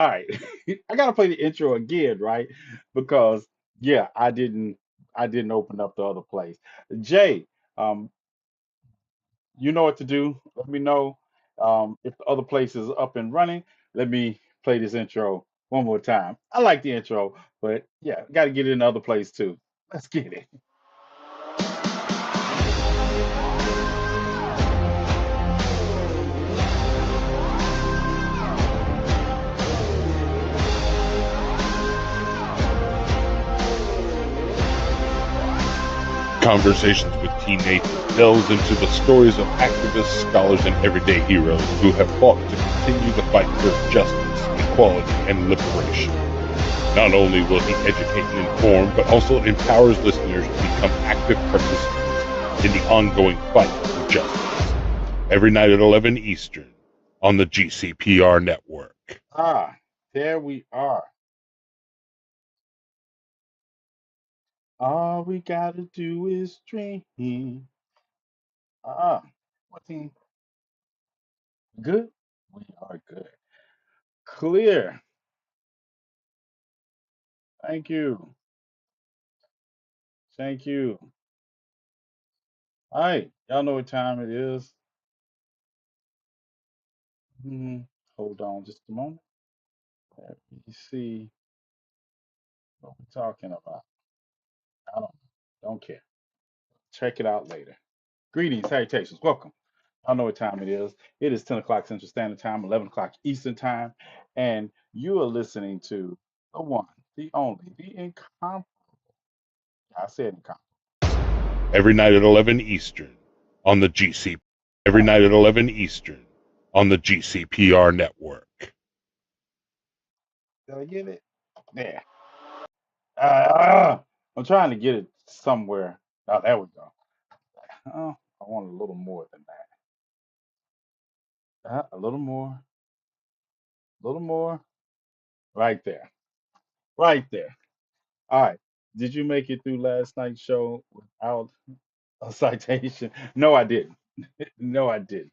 All right, I gotta play the intro again, right? Because yeah, I didn't open up the other place. Jay, um, you know what to do. Let me know if the other place is up and running. Let me play this intro one more time. I like the intro, but yeah, got to get it in the other place too. Let's get it. Conversations with TNathan delves into the stories of activists, scholars, and everyday heroes who have fought to continue the fight for justice, equality, and liberation. Not only will he educate and inform, but also empowers listeners to become active participants in the ongoing fight for justice. Every night at 11 Eastern on the GCPR network. Ah, there we are. All we gotta do is dream. Ah, what team? Good. We are good. Clear. Thank you. Thank you. All right, y'all know what time it is. Hmm. Hold on just a moment. Let me see what we're talking about. I don't care. Check it out later. Greetings, salutations, welcome. I know what time it is. It is 10 o'clock Central Standard Time, 11 o'clock Eastern Time, and you are listening to the one, the only, the incomparable. I said incomparable. Every night at 11 Eastern on the GC. Every All night at 11 Eastern on the GCPR network. right, did I get it? There. I'm trying to get it somewhere. Oh, there we go. Oh, I want a little more than that. A little more, a little more. Right there. Right there. All right. Did you make it through last night's show without a citation? No, I didn't. No, I didn't.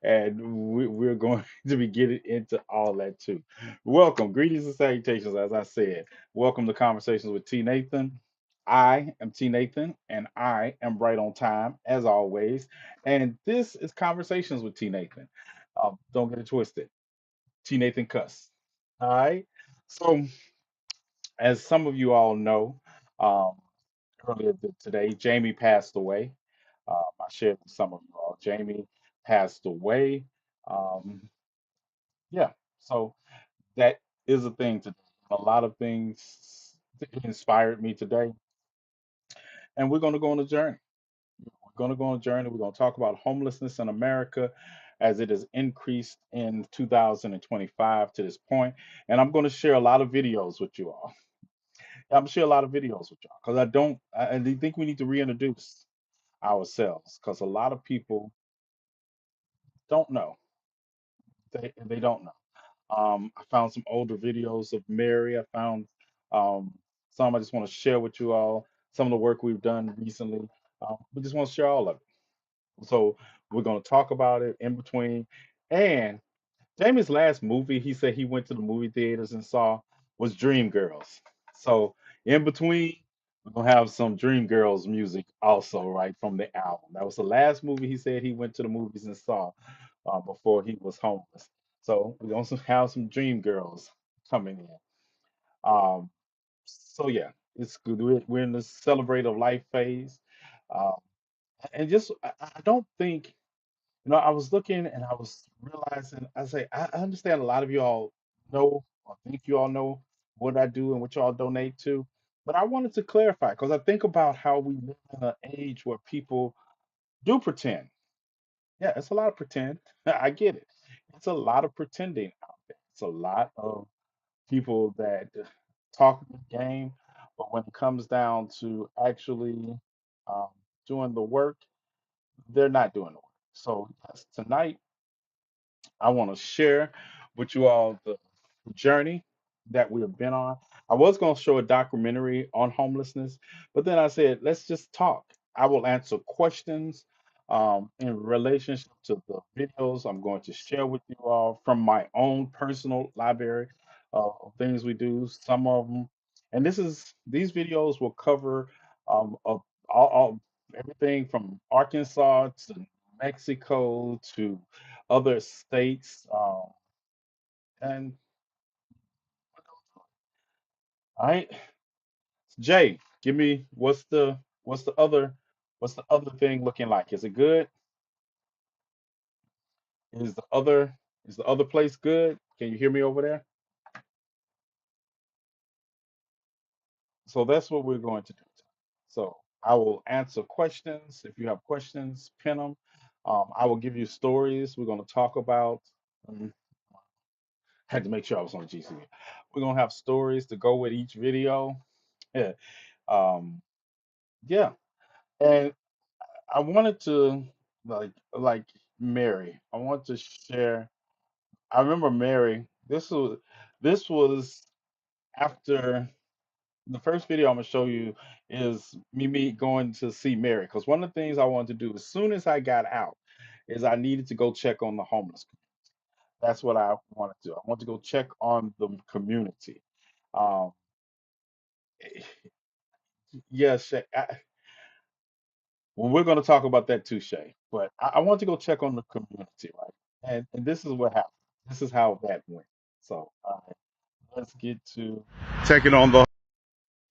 And we're going to be getting into all that too. Welcome. Greetings and salutations, as I said. Welcome to Conversations with T. Nathan. I am T. Nathan, and I am right on time, as always. And this is Conversations with T. Nathan. Don't get it twisted. T. Nathan Cuss. All right. So, as some of you all know, um, earlier today, Jamie passed away. I shared with some of you all. Jamie passed away. Um, yeah, so that is a thing today. A lot of things inspired me today, and we're going to go on a journey. We're going to go on a journey. We're going to talk about homelessness in America as it has increased in 2025 to this point, and I'm going to share a lot of videos with you all. I'm share a lot of videos with y'all because I think we need to reintroduce ourselves because a lot of people don't know. They don't know. I found some older videos of Mary. I found um, some I just want to share with you all. Some of the work we've done recently. We just want to share all of it. So we're going to talk about it in between. And Jamie's last movie, he said he went to the movie theaters and saw was Dreamgirls. So in between, we're gonna have some Dreamgirls music also, right from the album. That was the last movie he said he went to the movies and saw before he was homeless. So we're gonna have some Dreamgirls coming in. Um, so yeah, it's good. We're in the celebrate of life phase, um, and just I don't think. I was looking and I was realizing, I say, I understand a lot of you all know or think you all know what I do and what y'all donate to, but I wanted to clarify because I think about how we live in an age where people do pretend. Yeah, it's a lot of pretend. I get it. It's a lot of pretending out there. It's a lot of people that talk the game, but when it comes down to actually um, doing the work, they're not doing the work. So yes, tonight I want to share with you all the journey that we have been on. I was going to show a documentary on homelessness, but then I said, let's just talk. I will answer questions in relationship to the videos I'm going to share with you all from my own personal library. things we do. Some of them, and these videos will cover all everything from Arkansas to Mexico to other states. And all right, Jay, give me what's the other thing looking like? Is it good? Is the other place good? Can you hear me over there? So that's what we're going to do. So I will answer questions. If you have questions, pin them. I will give you stories we're going to talk about. Um, had to make sure I was on GC. We're going to have stories to go with each video. Yeah. Um, yeah. And I wanted to like Mary. I want to share. I remember Mary. This was after. The first video I'm gonna show you is me going to see Mary. Because one of the things I wanted to do as soon as I got out is I needed to go check on the homeless. That's what I wanted to do. I want to go check on the community. Um, yes, Shay, well, we're going to talk about that too, Shay. But I want to go check on the community, right? And this is what happened. This is how that went. So, all right, let's get to checking on the.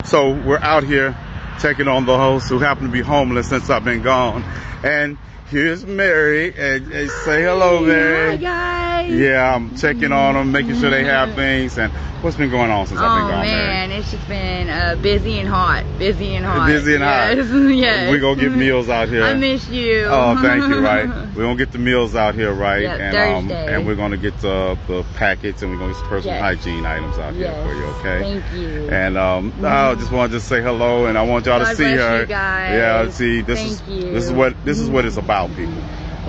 So we're out here checking on the hosts who happen to be homeless since I've been gone. And here's Mary. And say hello, Mary. Hi, guys. Yeah, I'm checking on them, making sure they have things. And what's been going on since I've been gone, man, Mary? it's just been busy and hot. Busy and hot. Busy and hot. Yes, yes. We're going to get meals out here. I miss you. Oh, thank you, right? We're going to get the meals out here, right? Yep, and Thursday. and we're going to get the packets, and we're going to get some personal Yes. hygiene items out here Yes. for you, okay? Thank you. And I just wanted to say hello, and I want y'all to God see bless her. you guys. Yeah, see, Thank you. this is what it's about, people.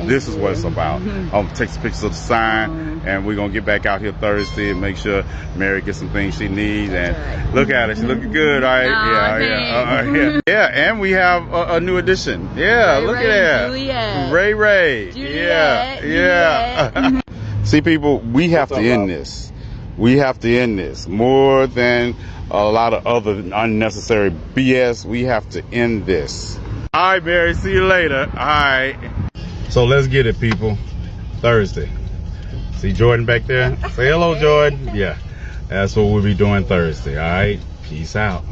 This is what it's about. I'm gonna take some pictures of the sign, and we're gonna get back out here Thursday and make sure Mary gets some things she needs. And right. look at her, she's looking good, right? Aw, Yeah. Yeah, and we have a new addition. Yeah, Ray look Ray, at that, Juliet. Ray. Juliet, Yeah. See, people, we have What's to up, end Rob? this. We have to end this more than a lot of other unnecessary BS. We have to end this. All right, Mary. See you later. All right. So let's get it, people. Thursday. See Jordan back there? Say hello, Jordan. Yeah. That's what we'll be doing Thursday. All right. Peace out.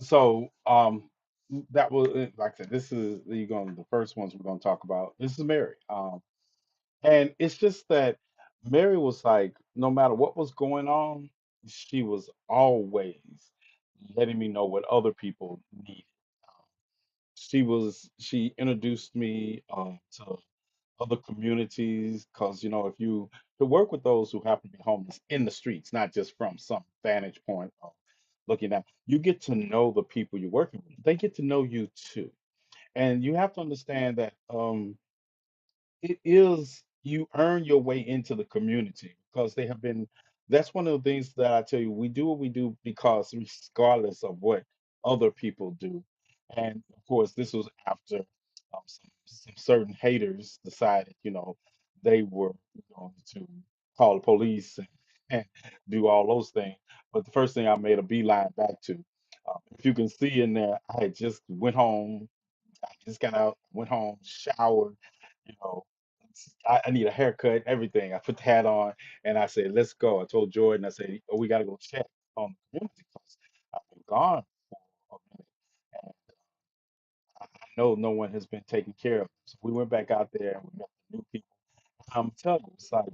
So, that was like I said. This is the first ones we're gonna talk about. This is Mary. And it's just that Mary was like, no matter what was going on, she was always letting me know what other people needed. She introduced me to other communities because if you to work with those who happen to be homeless in the streets, not just from some vantage point of looking at, you get to know the people you're working with. They get to know you too, and you have to understand that it is you earn your way into the community because they have been that's one of the things that I tell you, we do what we do because regardless of what other people do. And of course this was after some certain haters decided they were going to call the police and do all those things. But the first thing I made a beeline back to, if you can see in there, I had just went home. I just got out, went home, showered, you know. I need a haircut, everything. I put the hat on and I said, let's go. I told Jordan, I said, oh, we got to go check on the community because I've been gone for a minute. And I know no one has been taking care of them. So we went back out there and we met the new people. I'm telling you, it's like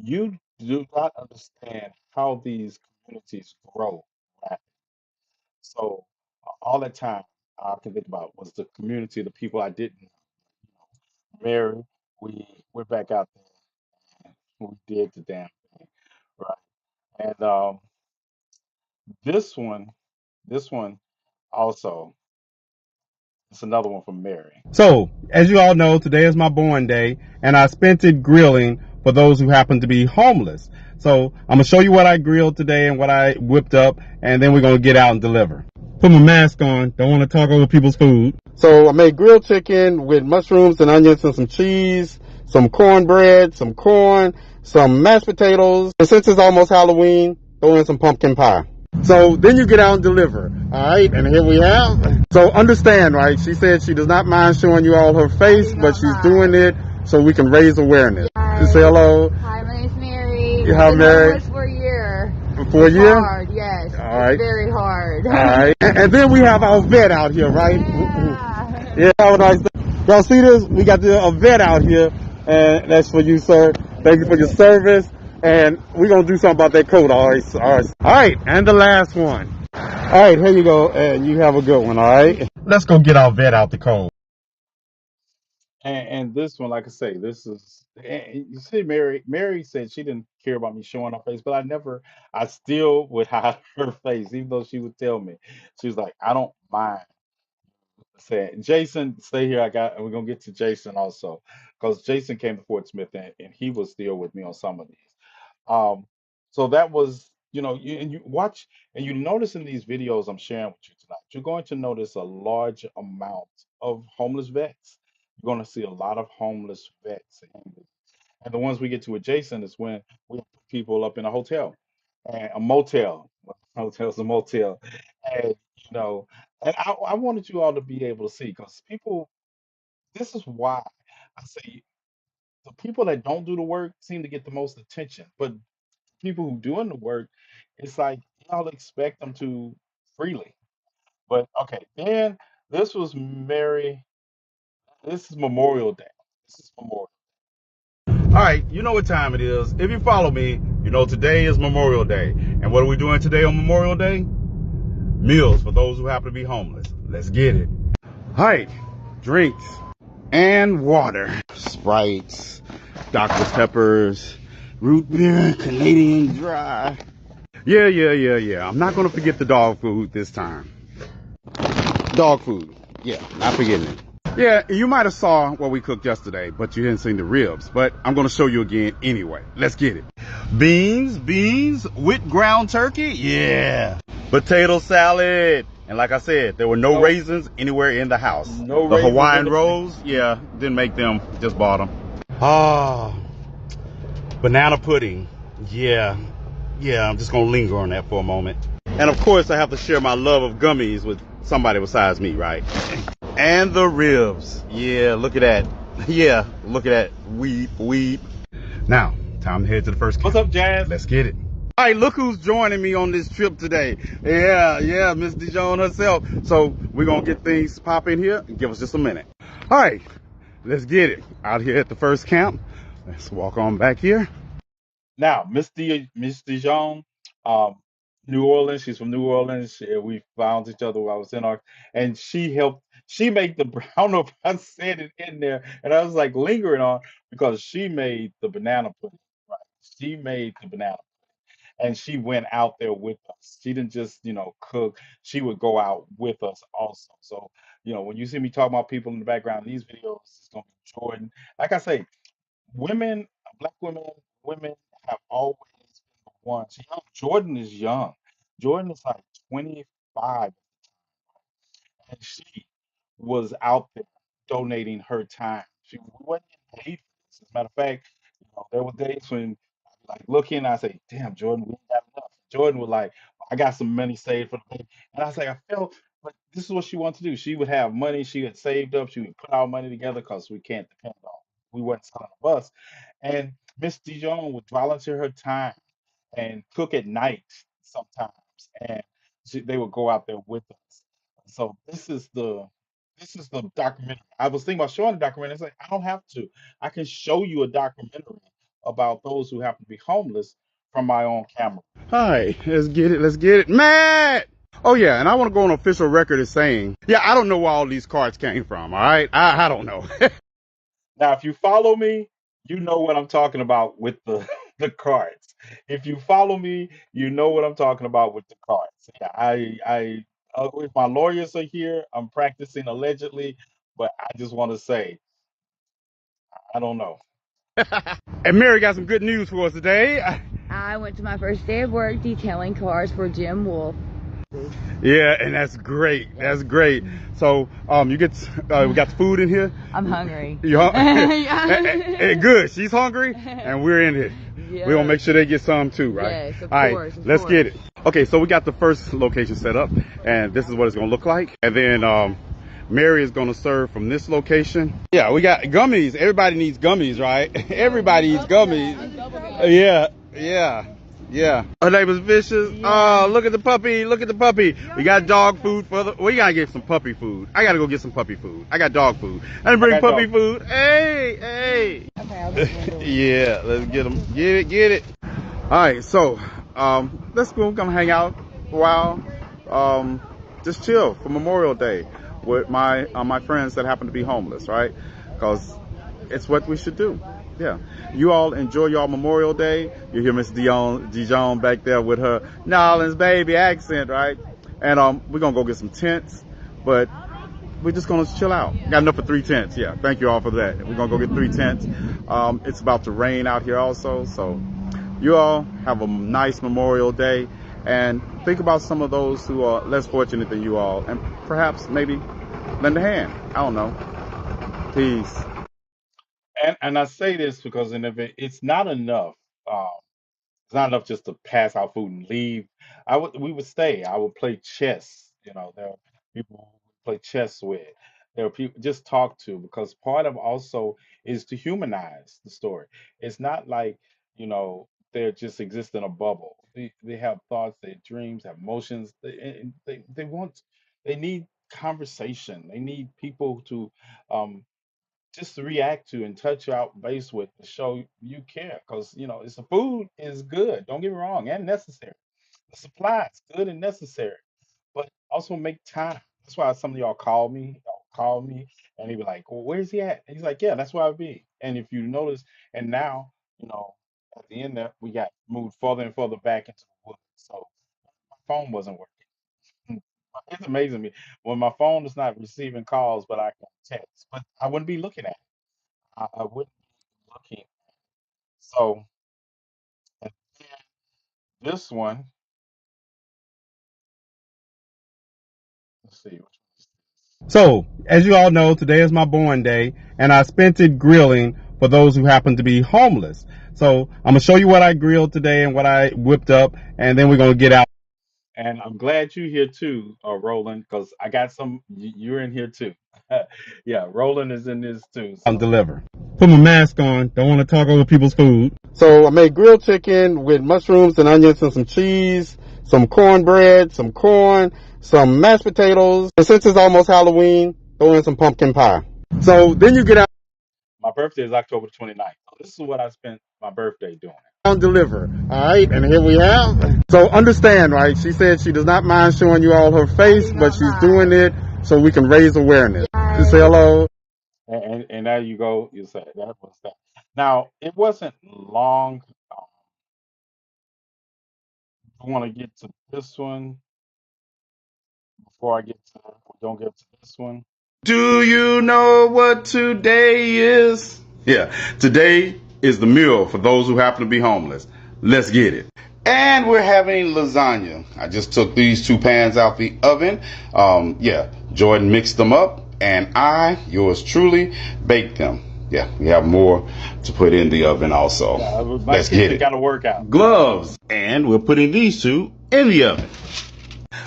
you do not understand how these communities grow rapidly. So all that time I can think about was the community, the people I didn't Mary, we went back out there and we did the damn thing, right? And this one, this one also, it's another one from Mary. So, as you all know, today is my born day, and I spent it grilling for those who happen to be homeless. So, I'm gonna show you what I grilled today and what I whipped up, and then we're gonna get out and deliver. Put my mask on. Don't want to talk over people's food. So I made grilled chicken with mushrooms and onions and some cheese, some cornbread, some corn, some mashed potatoes, and since it's almost Halloween, throw in some pumpkin pie. So then you get out and deliver. All right, and here we have. So understand, right? She said she does not mind showing you all her face, but she's doing it so we can raise awareness. Just say hello. Hi, my name's Mary. Hi, Mary. Homeless for a year. For a year? Hard, yes. All right. It's very hard. All right. And then we have our vet out here, right? Yeah. Yeah, have a nice day. Y'all see this? We got a vet out here, and that's for you, sir. Thank you for your service. And we're going to do something about that coat, all right? All right, and the last one. All right, here you go, and you have a good one, all right? Let's go get our vet out the cold. And this one, like I say, this is and you see, Mary said she didn't care about me showing her face, but I still would hide her face, even though she would tell me. She was like, I don't mind saying, Jason, stay here. And we're gonna get to Jason also, because Jason came to Fort Smith and he was still with me on some of these. Um, so that was, and you watch and you notice in these videos I'm sharing with you tonight, you're going to notice a large amount of homeless vets. You're going to see a lot of homeless vets, and the ones we get to adjacent is when we put people up in a hotel and a motel. Well, hotel's a motel, and and I wanted you all to be able to see because people. This is why I say the people that don't do the work seem to get the most attention, but people who doing the work, it's like y'all expect them to freely. But okay, then this was Mary. This is Memorial Day. This is Memorial. All right, you know what time it is. If you follow me, you know today is Memorial Day. And what are we doing today on Memorial Day? Meals for those who happen to be homeless. Let's get it. All right, drinks and water. Sprites, Dr. Peppers, root beer, Canadian Dry. Yeah. I'm not going to forget the dog food this time. Dog food. Yeah, not forgetting it. Yeah, you might have saw what we cooked yesterday, but you didn't see the ribs. But I'm going to show you again anyway. Let's get it. Beans with ground turkey. Yeah. Potato salad. And like I said, there were no raisins anywhere in the house. No the Hawaiian rolls, yeah, didn't make them, just bought them. Ah, banana pudding. Yeah, I'm just going to linger on that for a moment. And of course, I have to share my love of gummies with somebody besides me, right? And the ribs. Yeah, look at that. Yeah, look at that. Weep. Now, time to head to the first camp. What's up, Jazz? Let's get it. All right, look who's joining me on this trip today. Yeah, Miss Dijon herself. So we're going to get things popping here. Give us just a minute. All right, let's get it. Out here at the first camp. Let's walk on back here. Now, Miss Dijon, New Orleans. She's from New Orleans. We found each other while I was in our, and she helped. She made the. I don't know if I said it in there, and I was like lingering on because she made the banana pudding. Right, she made the banana, and she went out there with us. She didn't just cook. She would go out with us also. So when you see me talking about people in the background in these videos, it's gonna be Jordan. Like I say, women, black women have always been the ones. Jordan is young. Jordan is like 25, and she was out there donating her time. She wasn't getting paid for this. As a matter of fact, there were days when I'd be like looking, I say, "Damn, Jordan, we ain't got enough." Jordan was like, "I got some money saved for the baby," and I was like, I felt. But this is what she wanted to do. She would have money she had saved up. She would put our money together because we can't depend on. We weren't selling a bus. And Miss Dijon would volunteer her time and cook at night sometimes, and they would go out there with us. So this is the documentary. I was thinking about showing the documentary. It's like I don't have to. I can show you a documentary about those who happen to be homeless from my own camera. All right, let's get it, Matt. Oh yeah, and I want to go on official record as saying, yeah, I don't know where all these cards came from. All right, I don't know. Now, if you follow me, you know what I'm talking about with the the cards. If you follow me, you know what I'm talking about with the cards. Yeah, if my lawyers are here, I'm practicing allegedly, but I just want to say, I don't know. And Mary got some good news for us today. I went to my first day of work detailing cars for Jim Wolf. Yeah, and that's great. That's great. So, we got the food in here. I'm hungry. You hungry? Good. She's hungry, and we're in here. Yeah. We're gonna make sure they get some too, right? Yes, of All right, course. let's get it. Okay, so we got the first location set up, and this is what it's gonna look like. And then Mary is gonna serve from this location. Yeah, we got gummies. Everybody needs gummies, right? Everybody needs gummies. Yeah. Her name is Vicious. Yeah. Oh, look at the puppy. Look at the puppy. We got dog food for the. We gotta get some puppy food. I gotta go get some puppy food. I got dog food. I didn't bring puppy food. Hey. Okay, I'll just Yeah, let's get them. Get it. All right, so let's go. Gonna hang out a while. Just chill for Memorial Day with my friends that happen to be homeless, right? Because it's what we should do. Yeah. You all enjoy your Memorial Day. You hear Miss Dijon back there with her New Orleans baby accent, right? And we're gonna go get some tents, but we're just gonna chill out. Got enough for 3 tents. Yeah. Thank you all for that. We're gonna go get 3 tents. It's about to rain out here also, so you all have a nice Memorial Day, and think about some of those who are less fortunate than you all, and perhaps maybe lend a hand. I don't know. Peace. And I say this because it's not enough. Um, it's not enough just to pass out food and leave. We would stay. I would play chess. There are people who play chess with. There are people just talk to, because part of also is to humanize the story. It's not like, they just exist in a bubble. They have thoughts, they have dreams, have emotions. They need conversation. They need people to um just to react to and touch out base with to show you care, because it's the food is good, don't get me wrong, and necessary. The supply is good and necessary, but also make time. That's why some of y'all call me and he be like, well, where's he at? And he's like, yeah, that's where I be. And if you notice, and now, at the end there, we got moved further and further back into the woods, so my phone wasn't working. It's amazing me when my phone is not receiving calls, but I can text, but I wouldn't be looking at it. I wouldn't be looking. So, and then this one, let's see. Which one is this? So, as you all know, today is my born day, and I spent it grilling for those who happen to be homeless. So, I'm gonna show you what I grilled today and what I whipped up, and then we're gonna get out And I'm glad you're here too, Roland, because I got some. You're in here too. Yeah, Roland is in this too. and So, deliver. Put my mask on. Don't want to talk over people's food. So, I made grilled chicken with mushrooms and onions and some cheese, some cornbread, some corn, some mashed potatoes. And since it's almost Halloween, throw in some pumpkin pie. So, then you get out my birthday is October 29th. So this is what I spent my birthday doing. and deliver. All right, and here we have. So understand, right? She said she does not mind showing you all her face, but she's doing it so we can raise awareness. Just say hello. And there you go. You said that was that. Now it wasn't long. I want to get to this one before I get to. We don't get to this one. Do you know what today is? Yeah, today is the meal for those who happen to be homeless. Let's get it. And we're having lasagna. I just took these 2 pans out the oven. Yeah, Jordan mixed them up, and yours truly, baked them. Yeah, we have more to put in the oven also. My Let's get it. Got to work out. Gloves. And we're putting these 2 in the oven.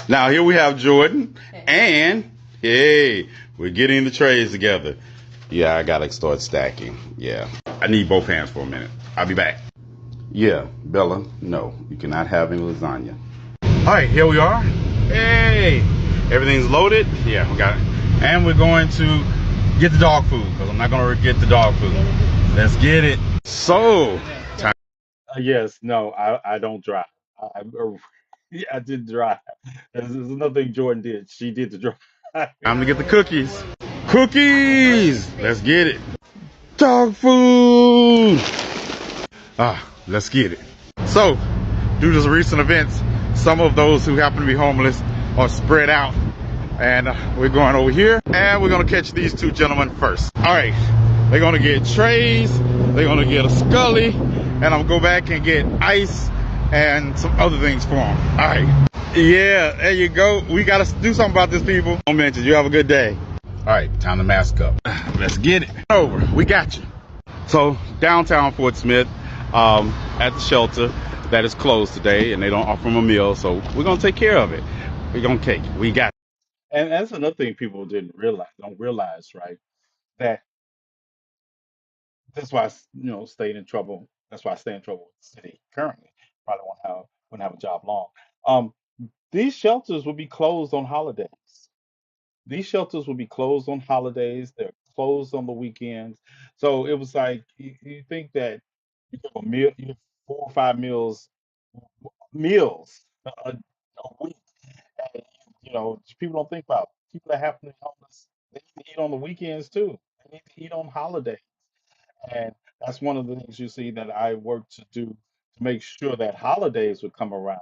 Now here we have Jordan, and hey, we're getting the trays together. Yeah, I gotta start stacking. Yeah, I need both hands for a minute. I'll be back. Yeah, Bella, no, you cannot have any lasagna. All right, here we are. Hey, everything's loaded. Yeah, we got it. And we're going to get the dog food, because I'm not gonna forget the dog food. Let's get it. So, time. Yes, no, I don't drive. Yeah, I did drive. There's another thing Jordan did. She did the drive. Time to get the cookies. Cookies! Let's get it. Dog food! Let's get it. So, due to the recent events, some of those who happen to be homeless are spread out. And we're going over here, and we're gonna catch these 2 gentlemen first. All right, they're gonna get trays, they're gonna get a Scully, and I'm gonna go back and get ice and some other things for them. All right. Yeah, there you go. We got to do something about this, people. Don't mention. You have a good day. All right, time to mask up. Let's get it. Over. We got you. So, downtown Fort Smith, I at the shelter that is closed today, and they don't offer them a meal. So we're gonna take care of it. We're gonna cake it. We got. And that's another thing people don't realize, right? That that's why stayed in trouble. That's why I stay in trouble with the city currently. Probably won't have a job long. Um, these shelters will be closed on holidays. These shelters will be closed on holidays. They're closed on the weekends. So it was like you think that you have a meal, you have 4 or 5 meals a week. And, people don't think about people that happen to be homeless. They need to eat on the weekends too. They need to eat on holidays. And that's one of the things you see that I work to do to make sure that holidays would come around.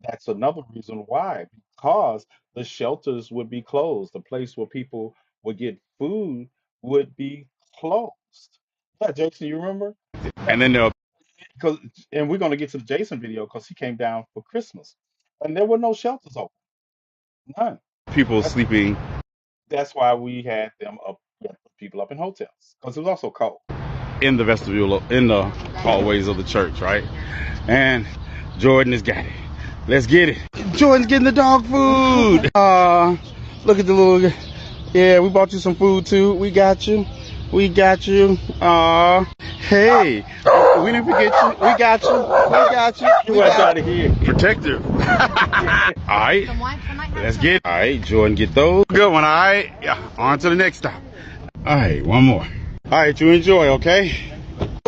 That's another reason why, because the shelters would be closed. The place where people would get food would be closed. Yeah, Jason, you remember? Yeah, And then there are because and we're going to get to the Jason video because he came down for Christmas, and there were no shelters open, none. people That's sleeping that's why we had them up, we had to put people up in hotels because it was also cold. in the vestibule, in the hallways of the church, right? And Jordan has got it. Let's get it. Jordan's getting the dog food. Look at the little. Yeah, we bought you some food too. We got you. We got you. Hey, we didn't forget you. We got you. We got you. You We went got out of here. protective. All right, let's get it. All right, Jordan, get those. Good one. All right, yeah. On to the next stop. All right, one more. All right, you enjoy, okay?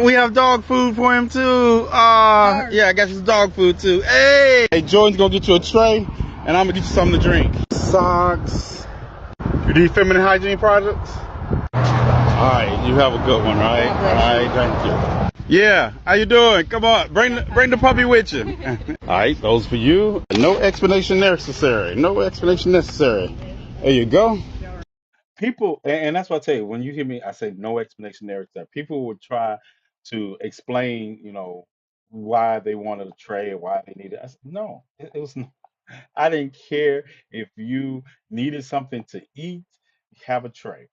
We have dog food for him too. Yeah, I got you some dog food too. Hey, Jordan's gonna get you a tray, and I'm gonna get you something to drink. Socks. You need feminine hygiene products? All right, you have a good one, right? All right, thank you. Yeah, how you doing? Come on, bring the puppy with you. All right, those for you. No explanation necessary. No explanation necessary. There you go. People, and that's what I tell you. When you hear me, I say no explanation there. That people would try to explain, why they wanted a tray or why they needed. I said, no, it was. I didn't care if you needed something to eat. Have a tray.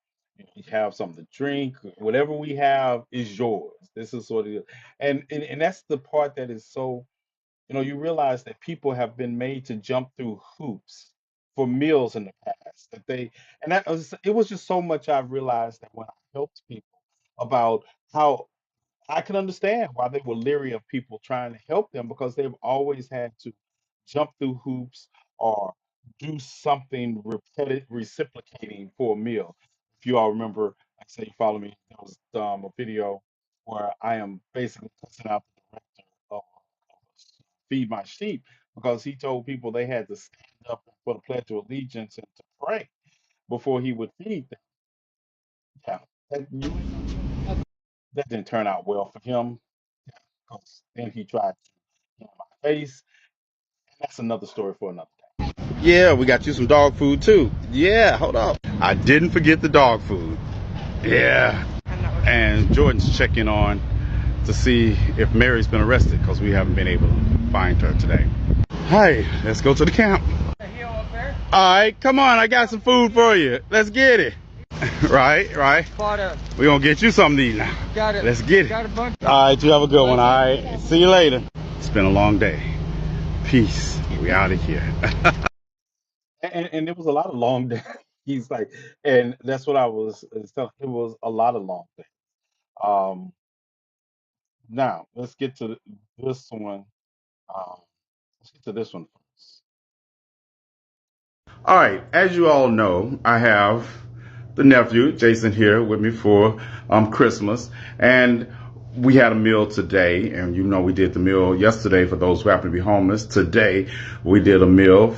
You have something to drink. Whatever we have is yours. This is what it is, and that's the part that is so. You realize that people have been made to jump through hoops for meals in the past. And it was just so much I realized that when I helped people about how I can understand why they were leery of people trying to help them because they've always had to jump through hoops or do something reciprocating for a meal. If you all remember, like say you follow me, there was a video where I am basically cussing out the director of Feed My Sheep because he told people they had to stand up for the Pledge of Allegiance and to pray before he would feed them. Yeah, that didn't turn out well for him. Yeah, because then he tried to get in my face, and that's another story for another day. Yeah, we got you some dog food too. Yeah, hold up. I didn't forget the dog food. Yeah. And Jordan's checking on to see if Mary's been arrested because we haven't been able to find her today. Hey, let's go to the camp. All right, come on. I got some food for you. Let's get it. Right. We're going to get you something to eat now. Got it. Let's get it. Got a bunch. All right, you have a good one. All right, see you later. It's been a long day. Peace. We out of here. And there was a lot of long days. He's like, and that's what I was telling. It was a lot of long days. Um, Now let's get to this one. Um, let's get to this one first. All right, as you all know, I have the nephew, Jason, here with me for Christmas. And we had a meal today, and we did the meal yesterday for those who happen to be homeless. Today, we did a meal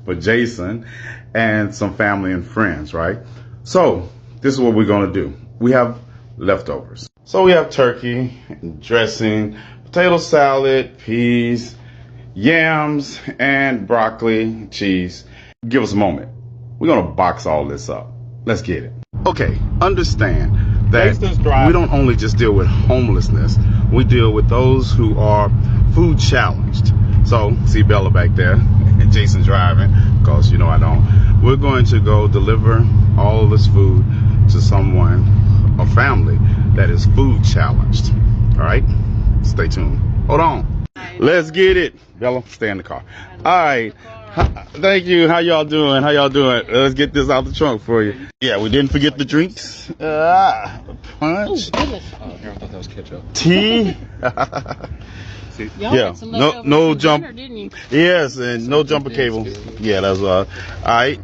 for Jason and some family and friends, right? So, this is what we're going to do. We have leftovers. So, we have turkey, dressing, potato salad, peas, yams, and broccoli, cheese. Give us a moment. We're going to box all this up. Let's get it. Okay, understand that we don't only just deal with homelessness. We deal with those who are food challenged. So, see Bella back there, and Jason's driving, because I don't. We're going to go deliver all of this food to someone, a family, that is food challenged. All right? Stay tuned. Hold on. Let's get it. Bella, stay in the car. All right. Thank you. How y'all doing? How y'all doing? Let's get this out the trunk for you. Yeah, we didn't forget the drinks. Punch. Oh, I thought that was ketchup. Tea. Y'all Yeah. had some No, leftovers no from jump. dinner, didn't you? Yes, and no jumper cable. Yeah, that's all right.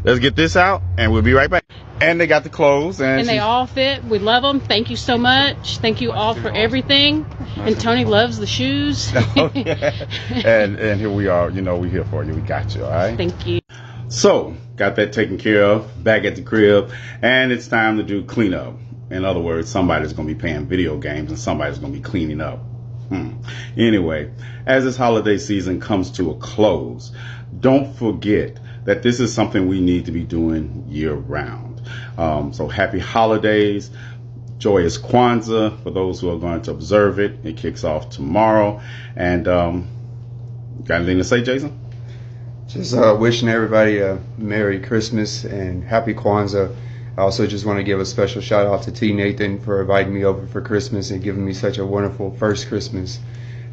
Let's get this out, and we'll be right back. And they got the clothes, And they all fit. We love them. Thank you so much. Thank you all for everything. And Tony loves the shoes. and here we are. You know, we're here for you. We got you. All right. Thank you. So, got that taken care of, back at the crib, and it's time to do cleanup. In other words, somebody's going to be playing video games and somebody's going to be cleaning up. Anyway, as this holiday season comes to a close, don't forget that this is something we need to be doing year round. So happy holidays. Joyous Kwanzaa for those who are going to observe it. It kicks off tomorrow. And got anything to say, Jason? Just wishing everybody a Merry Christmas and Happy Kwanzaa. I also just want to give a special shout out to TNathan for inviting me over for Christmas and giving me such a wonderful first Christmas.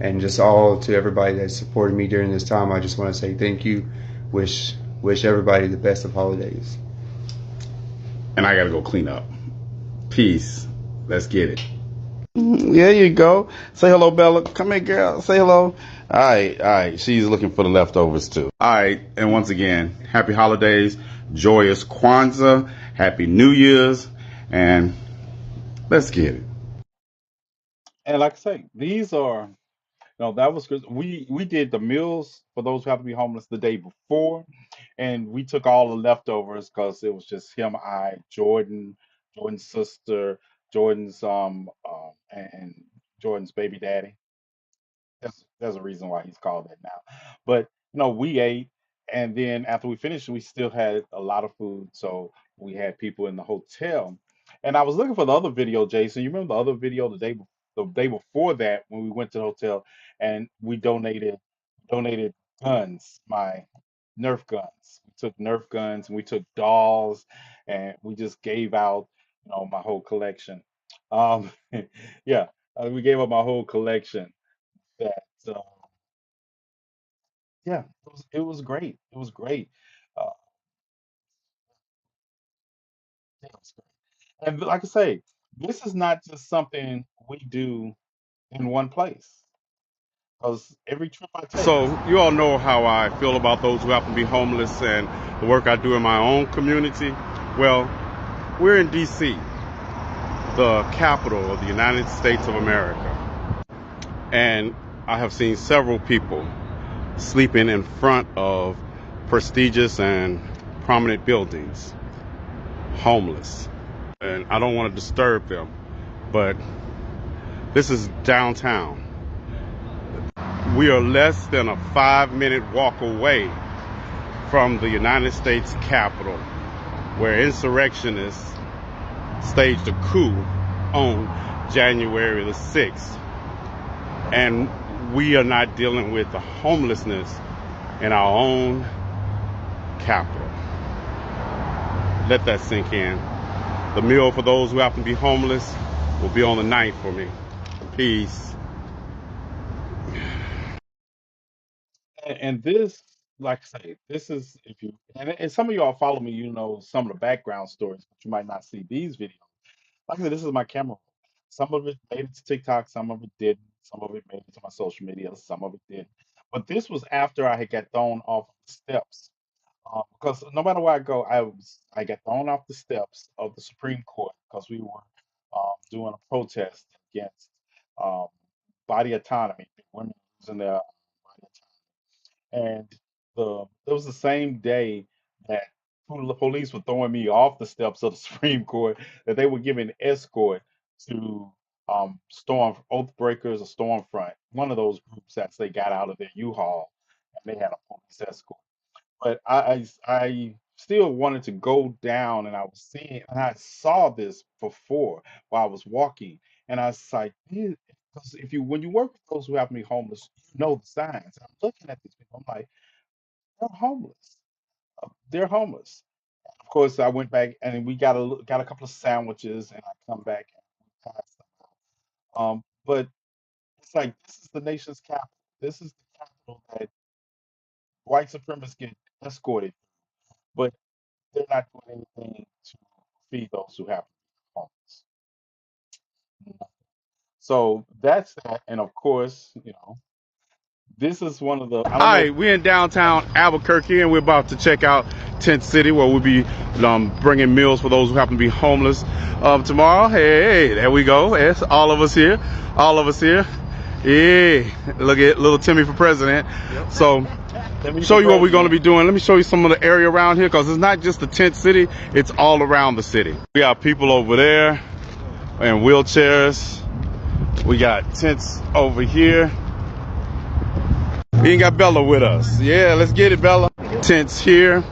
And just all to everybody that supported me during this time, I just want to say thank you. Wish everybody the best of holidays. And I got to go clean up. Peace. Let's get it. There you go. Say hello, Bella. Come here, girl. Say hello. All right. She's looking for the leftovers, too. All right. And once again, happy holidays, joyous Kwanzaa, happy New Year's, and let's get it. And like I say, these are, that was good. We did the meals for those who have to be homeless the day before, and we took all the leftovers because it was just him, Jordan's sister, Jordan's and Jordan's baby daddy. There's a reason why he's called that now. But we ate, and then after we finished, we still had a lot of food. So we had people in the hotel. And I was looking for the other video, Jason. You remember the other video the day before that when we went to the hotel and we donated guns, my Nerf guns. We took Nerf guns and we took dolls and we just gave out, my whole collection. Um, yeah, we gave up my whole collection that yeah, it was great. It was great. Uh, yeah, it was great. And like I say, this is not just something we do in one place. Because every trip I take, So, you all know how I feel about those who happen to be homeless and the work I do in my own community. Well, we're in D.C., the capital of the United States of America. And I have seen several people sleeping in front of prestigious and prominent buildings, homeless. And I don't want to disturb them, but this is downtown. We are less than a 5-minute walk away from the United States Capitol, where insurrectionists staged a coup on January the 6th. And we are not dealing with the homelessness in our own capital. Let that sink in. The meal for those who happen to be homeless will be on the 9th for me. Peace. and this, like I say, this is if you and some of y'all follow me, some of the background stories, but you might not see these videos. Like I said, this is my camera. Some of it made it to TikTok, some of it didn't. Some of it made it to my social media, some of it didn't. But this was after I had got thrown off the steps. Because no matter where I go, I got thrown off the steps of the Supreme Court because we were doing a protest against um, body autonomy, women losing their body autonomy. And it was the same day that the police were throwing me off the steps of the Supreme Court, that they were giving escort to storm oath breakers or Stormfront, one of those groups as they got out of their U-Haul, and they had a police escort. But I still wanted to go down, and I saw this before while I was walking, and I was like, because if you when you work with those who happen to be homeless, you know the signs. I'm looking at these people, I'm like, they're homeless. They're homeless. Of course, I went back and we got a couple of sandwiches, and I come back and we passed them. But It's like this is the nation's capital. This is the capital that white supremacists get escorted, but they're not doing anything to feed those who have homeless. So that's that, and of course, this is one of the. I don't All know right, we're in downtown Albuquerque, and we're about to check out Tent City, where we'll be bringing meals for those who happen to be homeless tomorrow. Hey, there we go. Yes, all of us here. All of us here. Yeah, look at little Timmy for president. Yep. So, show you what we're going to be doing. Let me show you some of the area around here, because it's not just the Tent City, it's all around the city. We got people over there in wheelchairs. We got tents over here. We ain't got Bella with us. Yeah, let's get it, Bella. Tents here.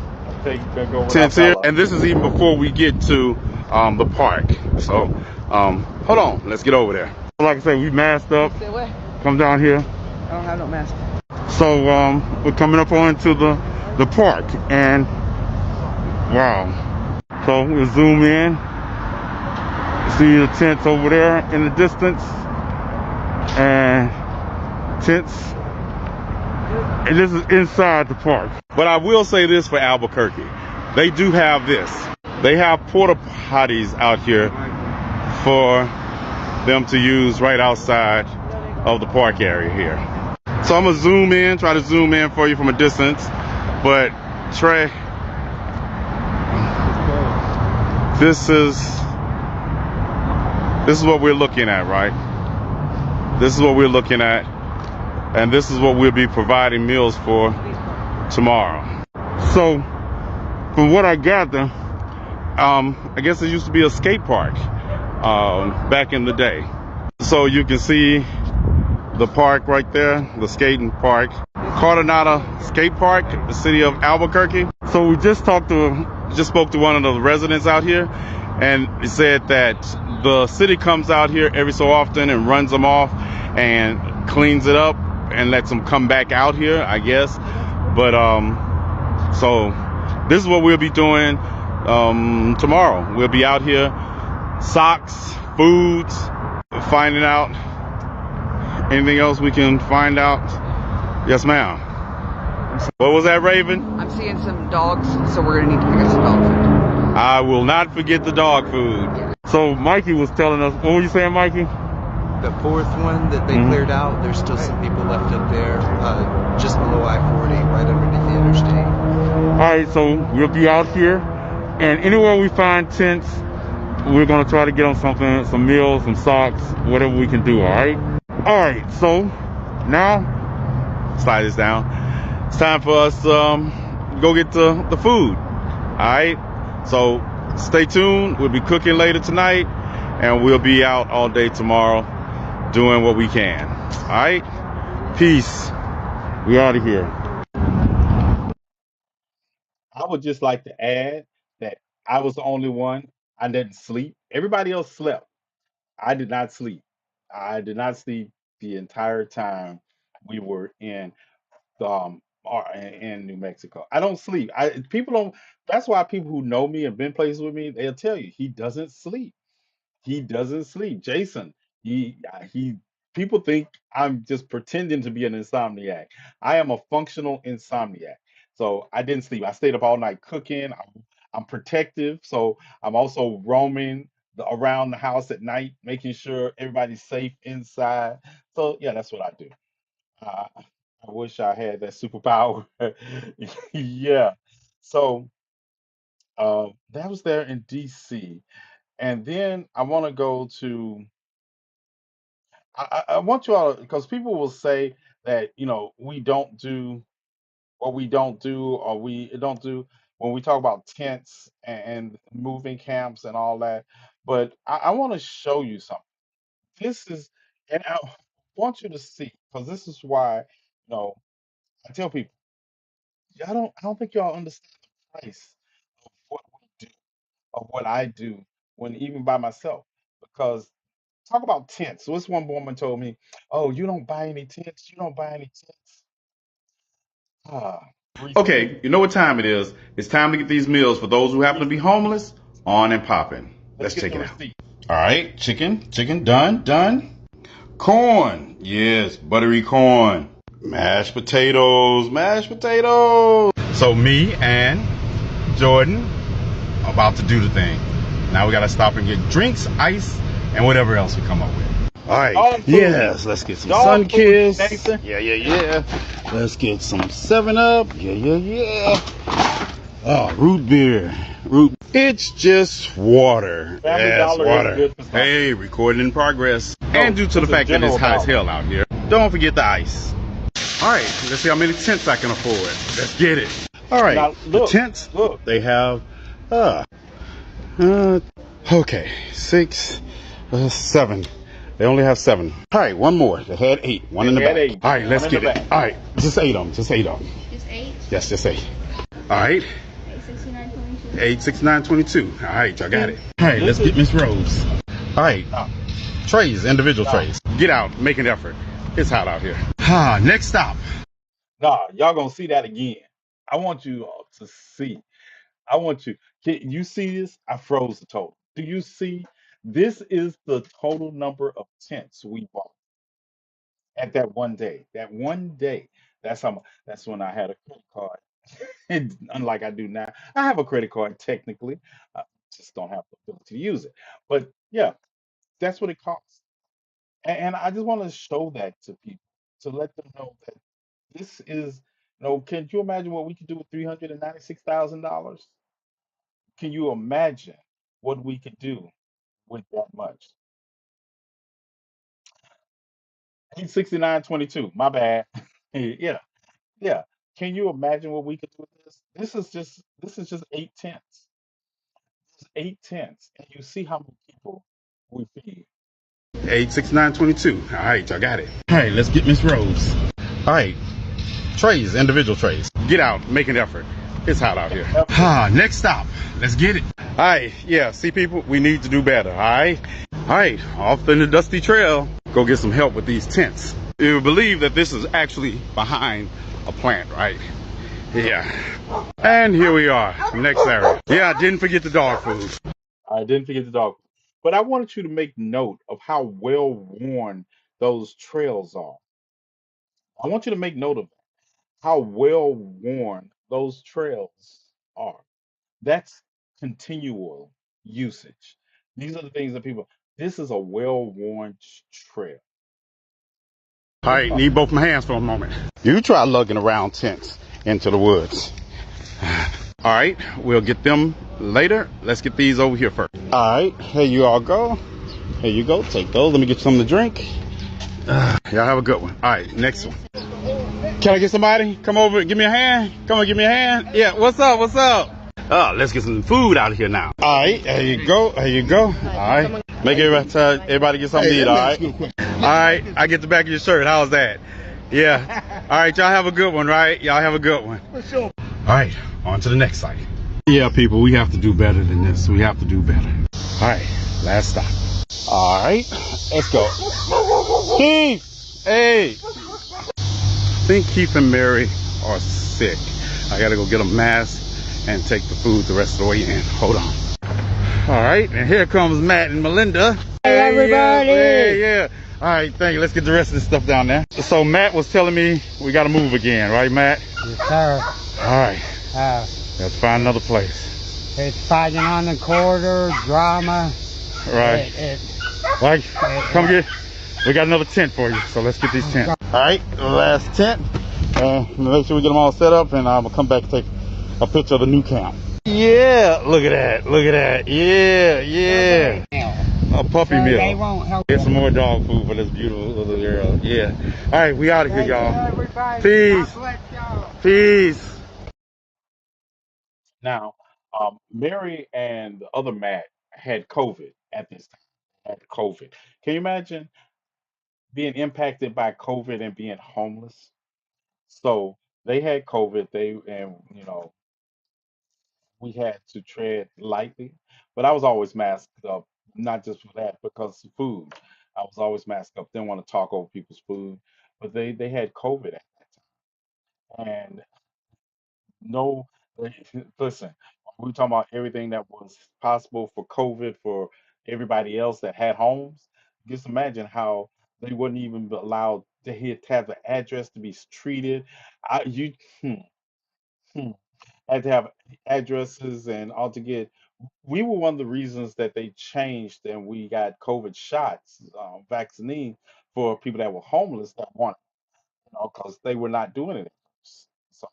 Tents here. And this is even before we get to the park. So, hold on. Let's get over there. Like I said, we masked up. Come down here. I don't have no mask. So, we're coming up onto the park. And, wow. So, we'll zoom in. See the tents over there in the distance. And tents. And this is inside the park. But I will say this for Albuquerque. They do have this. They have porta potties out here for them to use right outside of the park area here. So I'm gonna zoom in, try to zoom in for you from a distance. But Trey, this is what we're looking at, right? This is what we're looking at. And this is what we'll be providing meals for tomorrow. So, from what I gather, I guess it used to be a skate park back in the day. So you can see the park right there, the skating park. Coronado Skate Park, the city of Albuquerque. So we just spoke to one of the residents out here, and he said that the city comes out here every so often and runs them off and cleans it up and lets them come back out here, I guess. But so this is what we'll be doing tomorrow. We'll be out here, socks, foods, finding out anything else we can find out. Yes, ma'am. What was that, Raven? I'm seeing some dogs, so we're gonna need to pick up some dog food. I will not forget the dog food. So Mikey was telling us, what were you saying, Mikey? The fourth one that they cleared out, there's still some people left up there, just below I-40, right underneath the interstate. All right, so we'll be out here, and anywhere we find tents, we're gonna try to get them something, some meals, some socks, whatever we can do. All right. All right. So now, slide this down. It's time for us to go get the food. All right. So stay tuned. We'll be cooking later tonight, and we'll be out all day tomorrow, doing what we can. All right. Peace. We out of here. I would just like to add that I was the only one. I didn't sleep. Everybody else slept. I did not sleep. I did not sleep the entire time we were in in New Mexico. I don't sleep. People don't. That's why people who know me and been places with me, they'll tell you he doesn't sleep. He doesn't sleep. Jason, he people think I'm just pretending to be an insomniac. I am a functional insomniac. So I didn't sleep. I stayed up all night cooking. I'm protective, so I'm also roaming around the house at night, making sure everybody's safe inside. So yeah, that's what I do. Uh, I wish I had that superpower. Yeah. So that was there in DC. And then I want to go to, I want you all, because people will say that, we don't do what we don't do, or we don't do when we talk about tents and moving camps and all that. But I want to show you something. This is, and I want you to see, because this is why, I tell people, I don't think y'all understand the price of what we do, of what I do when even by myself. Because talk about tents. So this one woman told me, "Oh, you don't buy any tents. You don't buy any tents." Ah, receipt. Okay, you know what time it is. It's time to get these meals for those who happen to be homeless on and popping. Let's Let's get check the it out. receipt. All right, chicken, done. Corn. Yes, buttery corn. Mashed potatoes. Mashed potatoes. So me and Jordan are about to do the thing. Now we gotta stop and get drinks, ice, and whatever else we come up with. All right. Dog food. Yes, let's get some Dog sun food, kiss. Nathan. Yeah. Let's get some 7-Up. Yeah. Oh, root beer. It's just water. Family Yes, Dollar water. is good for something. Hey, recording in progress. And due to the it's a fact that it's General hot as Dollar. hell out here, don't forget the ice. All right, let's see how many tents I can afford. Let's get it. All right, Now, look, the tents, look. they have, okay, 6, 7. They only have 7. All right, one more. They had 8. One in the back. 8. All right, let's One get in it. the back. All right, just 8 of them. Just 8? Yes, just 8. All right. 86922. All right, y'all got it. All right, let's get Miss Rose. All right, trays, individual trays. Get out, make an effort. It's hot out here. Next stop. Nah, y'all gonna see that again. I want you all to see. I want you. Can you see this? I froze the total. Do you see? This is the total number of tents we bought at that one day. That one day. That's how much. That's when I had a credit card. And unlike I do now, I have a credit card technically. I just don't have the ability to use it. But yeah, that's what it costs. And I just want to show that to people to let them know that this is, can you imagine what we could do with $396,000? Can you imagine what we could do with that much? 86922, my bad. Yeah, yeah. Can you imagine what we could do with this? This is just 8 tenths. This is 8 tenths. And you see how many people we feed. 86922. All right, y'all got it. All right, let's get Miss Rose. All right, trays, individual trays. Get out, make an effort. It's hot out here. Next stop. Let's get it. All right, yeah, see people, we need to do better, all right? All right, off in the dusty trail, go get some help with these tents. You believe that this is actually behind a plant, right? Yeah. And here we are, next area. Yeah, I didn't forget the dog food. I didn't forget the dog. But I wanted you to make note of how well worn those trails are. I want you to make note of how well worn those trails are. That's continual usage. These are the things that people, this is a well worn trail. All right, need both my hands for a moment. You try lugging around tents into the woods. All right, we'll get them later. Let's get these over here first. All right, here you all go. Here you go, take those. Let me get you something to drink. Y'all have a good one. All right, next one. Can I get somebody? Come over, give me a hand. Come on, give me a hand. Yeah, what's up, what's up? Let's get some food out of here now. All right, there you go, there you go. All right, make everybody get something to eat, all right? All right, I get the back of your shirt. How's that? Yeah. All right, y'all have a good one, right? Y'all have a good one. For sure. All right, on to the next site. Yeah, people, we have to do better than this. We have to do better. All right, last stop. All right, let's go. Keith, hey. I think Keith and Mary are sick. I gotta go get a mask and take the food the rest of the way in. Hold on. All right, and here comes Matt and Melinda. Hey, everybody. Yeah. All right, thank you. Let's get the rest of this stuff down there. So Matt was telling me we gotta move again, right, Matt? Yes, sir. All right, let's find another place. It's fighting on the corridor, drama. Right. Like, come get. We got another tent for you, so let's get these tents. All right, last tent. Make sure we get them all set up, and I'm gonna come back and take a picture of the new camp. Yeah, look at that, look at that. Yeah. A puppy meal. They won't help. Get some more dog food for this beautiful little girl. Yeah. All right, we out of here, y'all. Peace. Peace. Now, Mary and the other Matt had COVID at this time. Had COVID. Can you imagine being impacted by COVID and being homeless? So they had COVID. We had to tread lightly. But I was always masked up, not just for that, because of food. I was always masked up. Didn't want to talk over people's food. But they had COVID at that time. And no, listen, we talking about everything that was possible for COVID for everybody else that had homes. Just imagine how They wouldn't even allow the head to have the address to be treated. I you hmm, hmm, had to have addresses and all to get. We were one of the reasons that they changed and we got COVID shots, vaccine for people that were homeless that wanted, because they were not doing it. So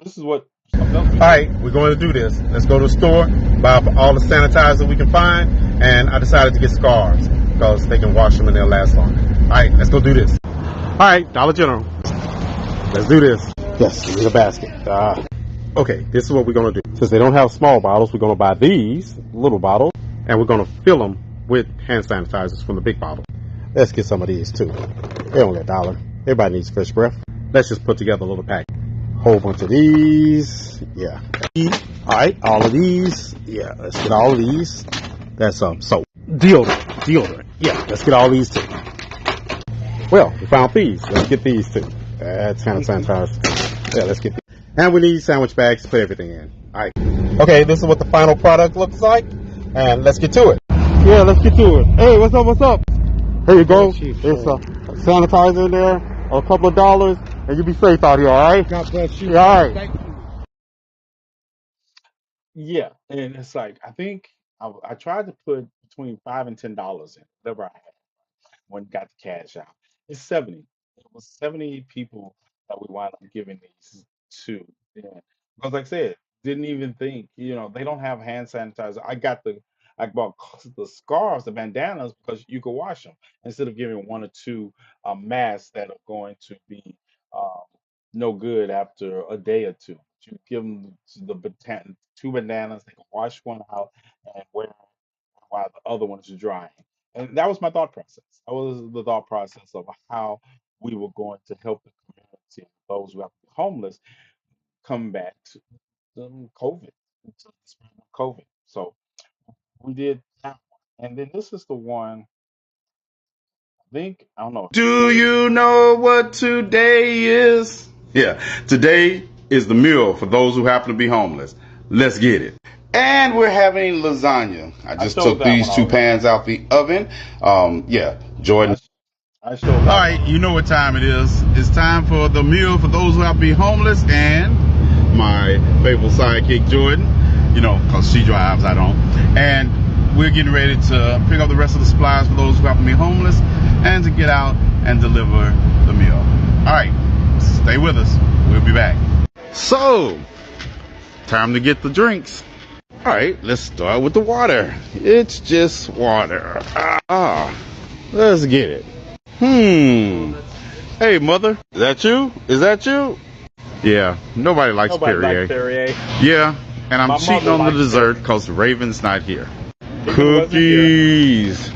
this is what something else we All did. right, we're going to do this. Let's go to the store, buy up all the sanitizer we can find, and I decided to get scarves because they can wash them and they'll last longer. All right, let's go do this. All right, Dollar General. Let's do this. Yes, we need a basket. Okay, this is what we're going to do. Since they don't have small bottles, we're going to buy these little bottles, and we're going to fill them with hand sanitizers from the big bottle. Let's get some of these too. They only $1. Everybody needs fresh breath. Let's just put together a little pack. Whole bunch of these. Yeah. All right, all of these. Yeah, let's get all of these. That's soap. Deodorant. Yeah, let's get all these too. Well, we found these. Let's get these too. That's hand sanitizer. Yeah, let's get these. And we need sandwich bags to put everything in. All right. Okay, this is what the final product looks like. And let's get to it. Yeah, let's get to it. Hey, what's up? What's up? Here you go. There's a sanitizer in there, a couple of dollars, and you be safe out here, all right? God bless you. All right. Thank you. Yeah, and it's like I think I tried to put between $5 and $10 in whatever I had when got the cash out. It's 70. It was 70 people that we wound up giving these to. Yeah. Because like I said, didn't even think, they don't have hand sanitizer. I bought the scarves, the bandanas, because you could wash them instead of giving one or two masks that are going to be um, no good after a day or two. You give them two bananas, they can wash one out and wear it while the other one is drying. And that was my thought process. That was the thought process of how we were going to help the community, those who have to be homeless, combat COVID, to the spread of COVID. So we did that one. And then this is the one, I don't know. Do you know what today is? Yeah, today is the meal for those who happen to be homeless. Let's get it. And we're having lasagna. I I just showed took that these one two already. pans out the oven. Yeah, Jordan. I showed All that right, one you already. know what time it is. It's time for the meal for those who have to be homeless and my faithful sidekick Jordan, because she drives, I don't. And we're getting ready to pick up the rest of the supplies for those who have to be homeless and to get out and deliver the meal. All right, stay with us. We'll be back. So, time to get the drinks. All right, let's start with the water. It's just water. Let's get it. Hey, mother. Is that you? Is that you? Yeah, nobody likes Nobody likes Perrier. Perrier. Yeah, and I'm My cheating mother on the likes dessert Perrier. because Raven's not here. Raven wasn't here. Cookies.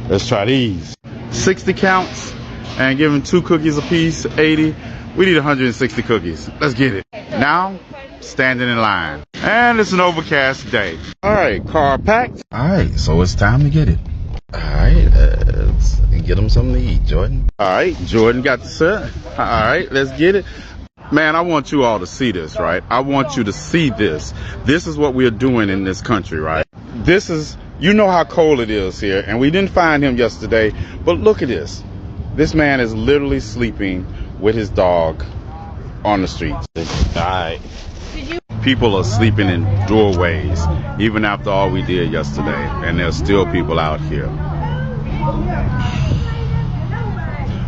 Let's try these. 60 counts and give them 2 cookies a piece, 80. We need 160 cookies. Let's get it. Now, standing in line. And it's an overcast day. All right, car packed. All right, so it's time to get it. All right, let's get them something to eat, Jordan. All right, Jordan got the set. All right, let's get it. Man, I want you all to see this, right? I want you to see this. This is what we are doing in this country, right? This is, how cold it is here, and we didn't find him yesterday, but look at this. This man is literally sleeping with his dog on the streets. All right. People are sleeping in doorways, even after all we did yesterday, and there's still people out here.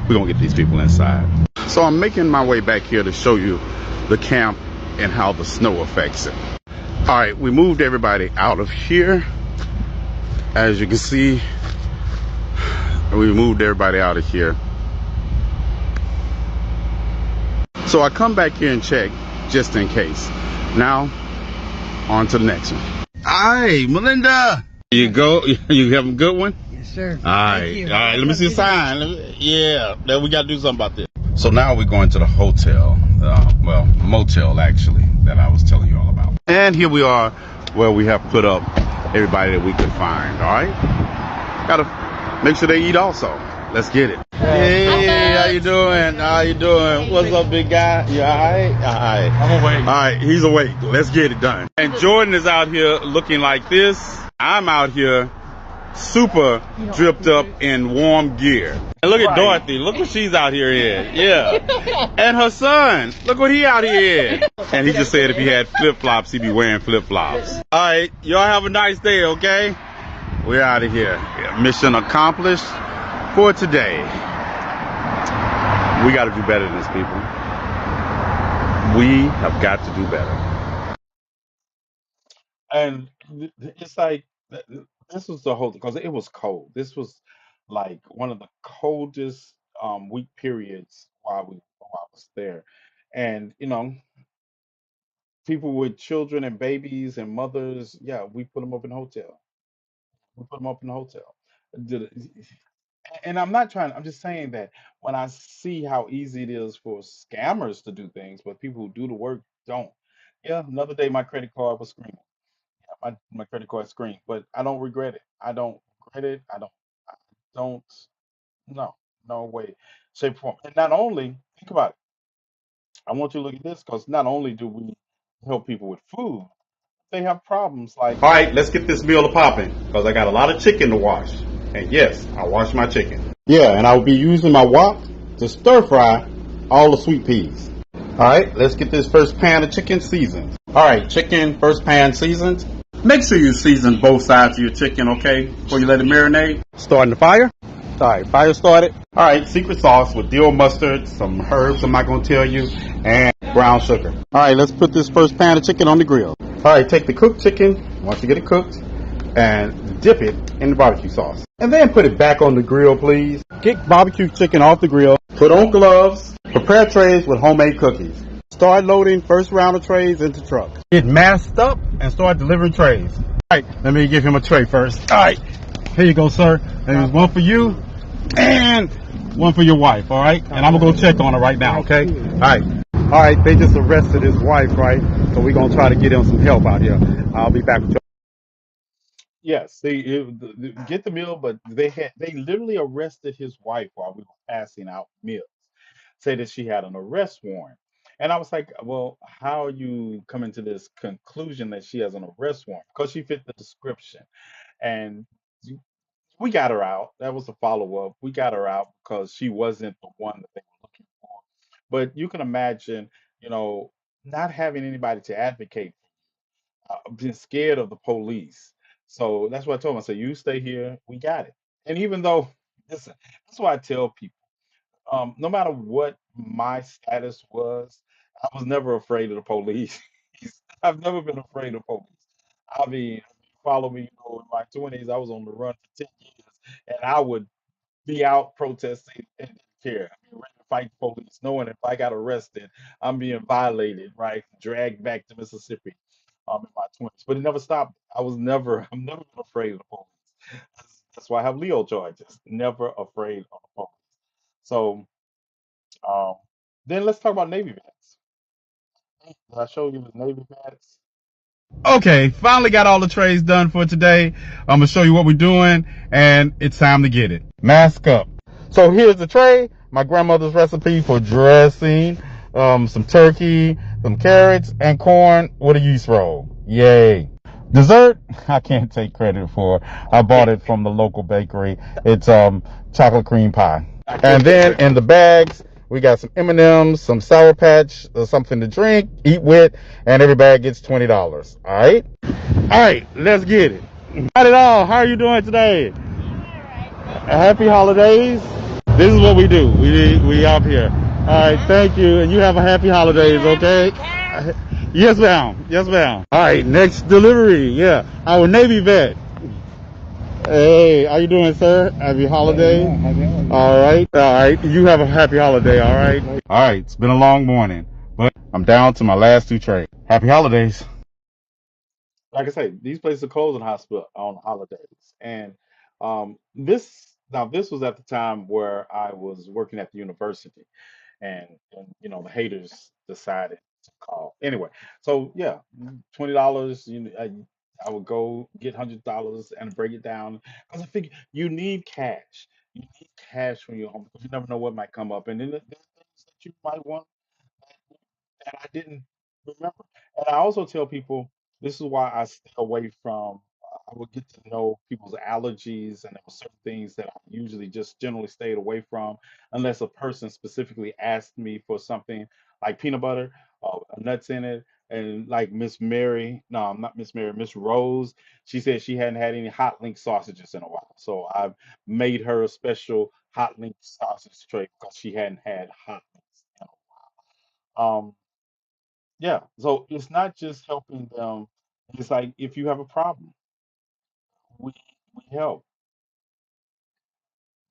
We're gonna get these people inside. So I'm making my way back here to show you the camp and how the snow affects it. All right, we moved everybody out of here. As you can see, we moved everybody out of here. So I come back here and check just in case. Now, on to the next one. Hi, Melinda. Here you go. You having a good one? Yes, sir. All right. All right. Let me see a sign. Yeah. Then we got to do something about this. So now we're going to the hotel. Motel, actually, that I was telling you all about. And here we are where we have put up everybody that we could find. All right. Got to make sure they eat also. Let's get it. Hey, how you doing? How you doing? What's up, big guy? You all right? All right. I'm awake. All right, he's awake. Let's get it done. And Jordan is out here looking like this. I'm out here super dripped up in warm gear. And look at Right. Dorothy. Look what she's out here in. Yeah. And her son. Look what he out here in. And he just said if he had flip-flops, he'd be wearing flip-flops. All right. Y'all have a nice day, okay? We're out of here. Yeah, mission accomplished for today. We got to do better than this, people. We have got to do better. And it's like this was the whole because it was cold. This was like one of the coldest week periods while I was there, and people with children and babies and mothers, yeah, we put them up in the hotel. We put them up in the hotel. Did and I'm not trying. I'm just saying that when I see how easy it is for scammers to do things, but people who do the work don't. Yeah, another day my credit card was screaming. My credit card screen, but I don't regret it. I don't regret it. I don't. No, no way, shape, or form. And not only think about it. I want you to look at this because not only do we help people with food, they have problems like All right, let's get this meal popping because I got a lot of chicken to wash. And yes, I wash my chicken. Yeah, and I will be using my wok to stir fry all the sweet peas. All right, let's get this first pan of chicken seasoned. All right, chicken, first pan seasoned. Make sure you season both sides of your chicken, okay, before you let it marinate. Starting the fire. All right, fire started. All right, secret sauce with dill mustard, some herbs I'm not going to tell you, and brown sugar. All right, let's put this first pan of chicken on the grill. All right, take the cooked chicken, once you get it cooked, and dip it in the barbecue sauce. And then put it back on the grill, please. Get barbecue chicken off the grill. Put on gloves. Prepare trays with homemade cookies. Start loading first round of trays into truck. Get masked up and start delivering trays. All right, let me give him a tray first. All right, here you go, sir. There's one for you and one for your wife, all right? And I'm going to go check on her right now, okay? All right. All right, they just arrested his wife, right? So we're going to try to get him some help out here. I'll be back with you. yes, get the meal, but they literally arrested his wife while we were passing out meals. Say that she had an arrest warrant. And I was like, well, how are you coming to this conclusion that she has an arrest warrant? Because she fit the description. And we got her out. That was a follow up. We got her out because she wasn't the one that they were looking for. But you can imagine, you know, not having anybody to advocate, being scared of the police. So that's what I told him. I said, you stay here. We got it. And even though, listen, that's why I tell people, no matter what my status was, I was never afraid of the police. I've never been afraid of police. I mean, follow me, in my 20s, I was on the run for 10 years, and I would be out protesting and didn't care. I mean, ready to fight the police, knowing if I got arrested, I'm being violated, right? Dragged back to Mississippi, in my 20s. But it never stopped. I'm never been afraid of the police. That's why I have Leo charges. Never afraid of the police. So, um, then let's talk about Navy vets. Did I show you the Navy vets? Okay, finally got all the trays done for today. I'm gonna show you what we're doing, and it's time to get it. Mask up. So here's the tray. My grandmother's recipe for dressing, some turkey, some carrots, and corn with a yeast roll. Yay. Dessert, I can't take credit for. I bought it from the local bakery. It's chocolate cream pie. And then in the bags, we got some M&Ms, some Sour Patch, something to drink, eat with, and every bag gets $20. All right? All right, let's get it. Not at all. How are you doing today? Happy holidays. This is what we do. We up here. All right, thank you, and you have a happy holidays, okay? Yes, ma'am. Yes, ma'am. All right, next delivery. Yeah, our Navy vet. Hey, how you doing, sir? Happy holiday. All right, all right. You have a happy holiday. All right. All right. It's been a long morning, but I'm down to my last two trays. Happy holidays. Like I say, these places are closed on holidays. And this was at the time where I was working at the university, and the haters decided to call anyway. So yeah, $20. I would go get $100 and break it down because I figure you need cash. You need cash when you're home because you never know what might come up, and then there's things that you might want that I didn't remember. And I also tell people this is why I stay away from. I would get to know people's allergies, and there were certain things that I usually just generally stayed away from, unless a person specifically asked me for something like peanut butter or nuts in it. And like Miss Mary, no, not Miss Mary, Miss Rose, she said she hadn't had any hot link sausages in a while. So I've made her a special hot link sausage tray because she hadn't had hot links in a while. Yeah, so it's not just helping them. It's like if you have a problem, we we help.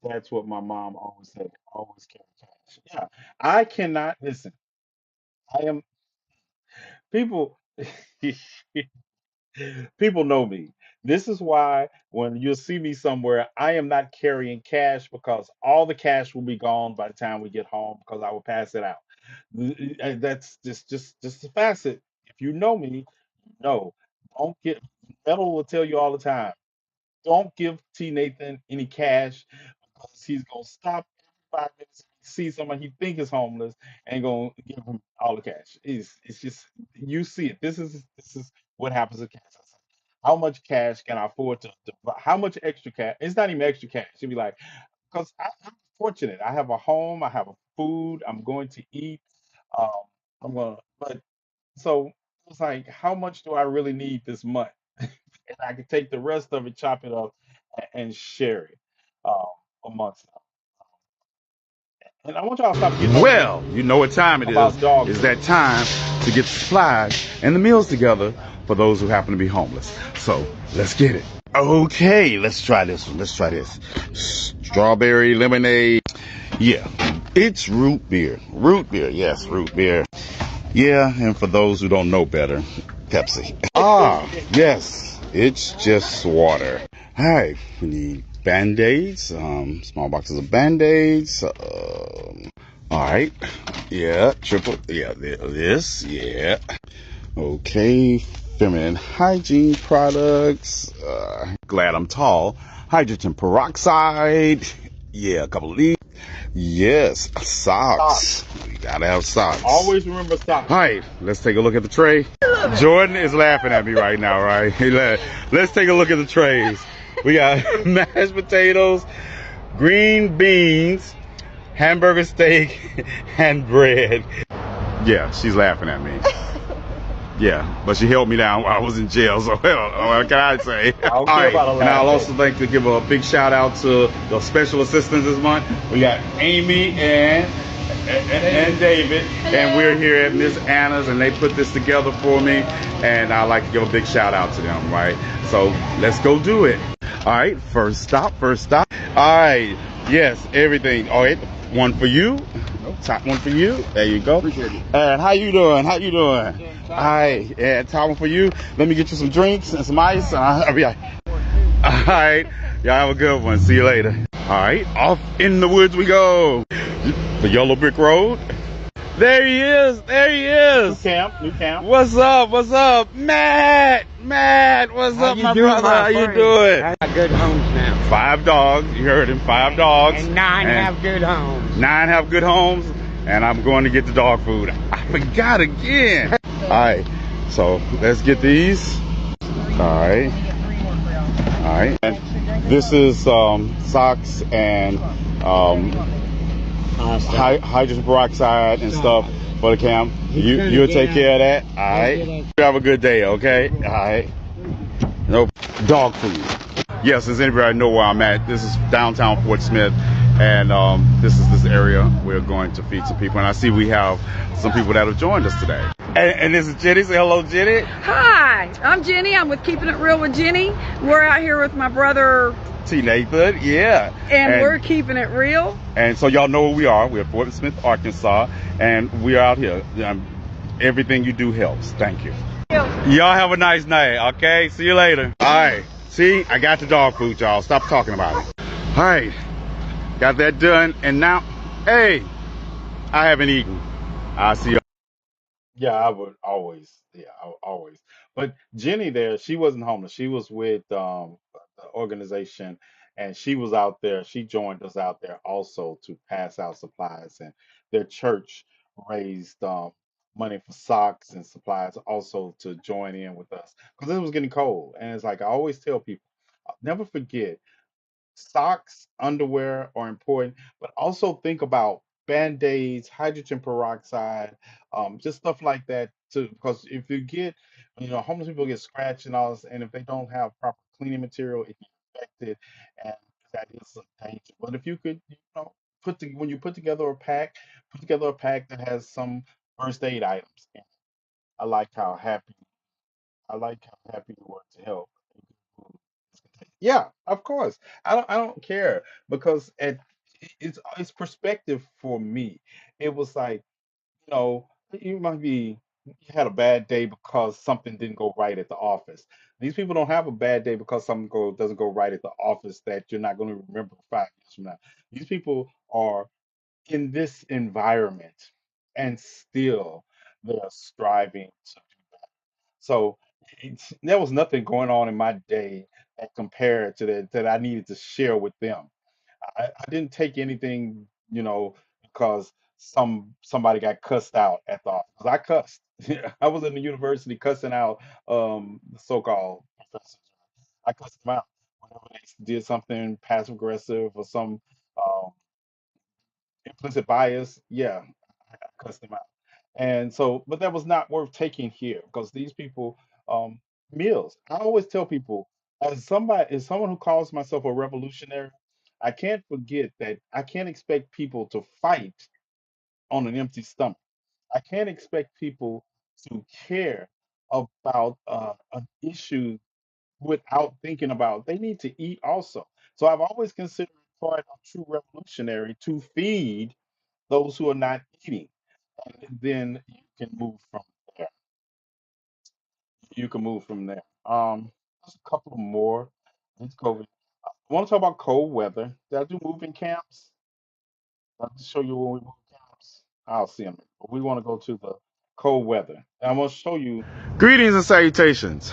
That's what my mom always said. Always carry cash. Yeah, I cannot listen. I am people. People know me. This is why when you'll see me somewhere, I am not carrying cash because all the cash will be gone by the time we get home because I will pass it out. That's just a facet. If you know me, you know. Don't get Metal will tell you all the time. Don't give T Nathan any cash because he's gonna stop every 5 minutes if he sees someone he think is homeless and gonna give him all the cash. It's just you see it. This is what happens with cash. I say, how much cash can I afford to buy? How much extra cash? It's not even extra cash. You'd be like, because I'm fortunate. I have a home. I have a food. I'm going to eat. Um, but so it's like, how much do I really need this month? And I can take the rest of it, chop it up, and share it um, amongst them. And I want y'all to stop getting on me Well, you know what time it is. about dog It's food. that time to get the supplies and the meals together for those who happen to be homeless. So let's get it. Okay, let's try this one. Let's try this. Strawberry lemonade. Yeah, it's root beer. Root beer, yes, root beer. Yeah, and for those who don't know better, Pepsi. Ah, yes, it's just water. All right, we need Band-Aids, small boxes of Band-Aids. All right, yeah, triple, yeah, this, yeah. Okay, feminine hygiene products. Glad I'm tall. Hydrogen peroxide. Yeah, a couple of these. Yes, Socks. socks. We gotta have socks. Always remember All socks. right, let's take a look at the tray. Jordan is laughing at me right now, right? Let's take a look at the trays. We got mashed potatoes, green beans, hamburger steak, and bread. Yeah, she's laughing at me. Yeah, but she held me down while I was in jail, so what can I say? I All don't care right, about a and I'll laugh. also like to give a big shout out to the special assistants this month. We got Amy and David, and we're here at Miss Anna's, and they put this together for me, and I'd like to give a big shout out to them, right? So let's go do it. All right, first stop. All right, yes, everything. All right, one for you. Top one for you. There you go. Appreciate it. And how you doing? All right, yeah, top one for you. Let me get you some drinks and some ice, and I'll be like, all right, y'all have a good one. See you later. All right, off in the woods we go. The yellow brick road. There he is. New camp. What's up, Matt? What's How up, you my doing, brother? my How you friend? doing? I got good homes now. 5 dogs. You heard him. 5 dogs. And nine And have good homes. 9 have good homes, and I'm going to get the dog food. I forgot again. All right, so let's get these. All right. And this is socks and hydrogen peroxide and stuff for the camp. You'll take care of that. All right. You have a good day. Okay. All right. Nope. Dog food. Yes, does anybody know where I'm at? This is downtown Fort Smith, and this is this area we're going to feed some people. And I see we have some people that have joined us today. And this is Jenny. Say hello, Jenny. Hi, I'm Jenny. I'm with Keeping It Real with Jenny. We're out here with my brother, TNathan, yeah. and we're keeping it real. And so y'all know where we are. We're at Fort Smith, Arkansas, and we're out here. Everything you do helps. Thank you. Y'all have a nice night, okay? See you later. All right. See, I got the dog food, y'all. Stop talking about it. All right. Got that done. And now, hey, I haven't eaten. I'll see you. Yeah, I would always. Yeah, always. But Jenny there, she wasn't homeless. She was with the organization, and she was out there. She joined us out there also to pass out supplies, and their church raised money for socks and supplies also to join in with us because it was getting cold. And it's like I always tell people, never forget socks, underwear are important, but also think about band-aids, hydrogen peroxide, just stuff like that too. Because if you get, homeless people get scratched and all this, and if they don't have proper cleaning material, it can infect it, and that is a danger. But if you could, when you put together a pack that has some first aid items. In it. I like how happy I like how happy you were to help. Yeah, of course. I don't care because it's perspective for me. It was like, you might be you had a bad day because something didn't go right at the office. These people don't have a bad day because doesn't go right at the office that you're not going to remember 5 years from now. These people are in this environment and still they're striving to do better. So there was nothing going on in my day that compared to that I needed to share with them. I didn't take anything, because somebody got cussed out at the office. 'Cause I cussed. I was in the university cussing out the so-called professors. I cussed them out whenever they did something passive aggressive or some um, implicit bias. Yeah, I cussed them out. And so, but that was not worth taking here because these people, um, meals. I always tell people, as someone who calls myself a revolutionary, I can't forget that I can't expect people to fight on an empty stomach. I can't expect people to care about an issue without thinking about they need to eat also. So I've always considered it part of true revolutionary to feed those who are not eating, and then can move from there. You can move from there. There's a couple more. Let's go. I want to talk about cold weather. Did I do moving camps? I'll just show you when we move camps. I'll see them. But we want to go to the cold weather. And I'm going to show you. Greetings and salutations.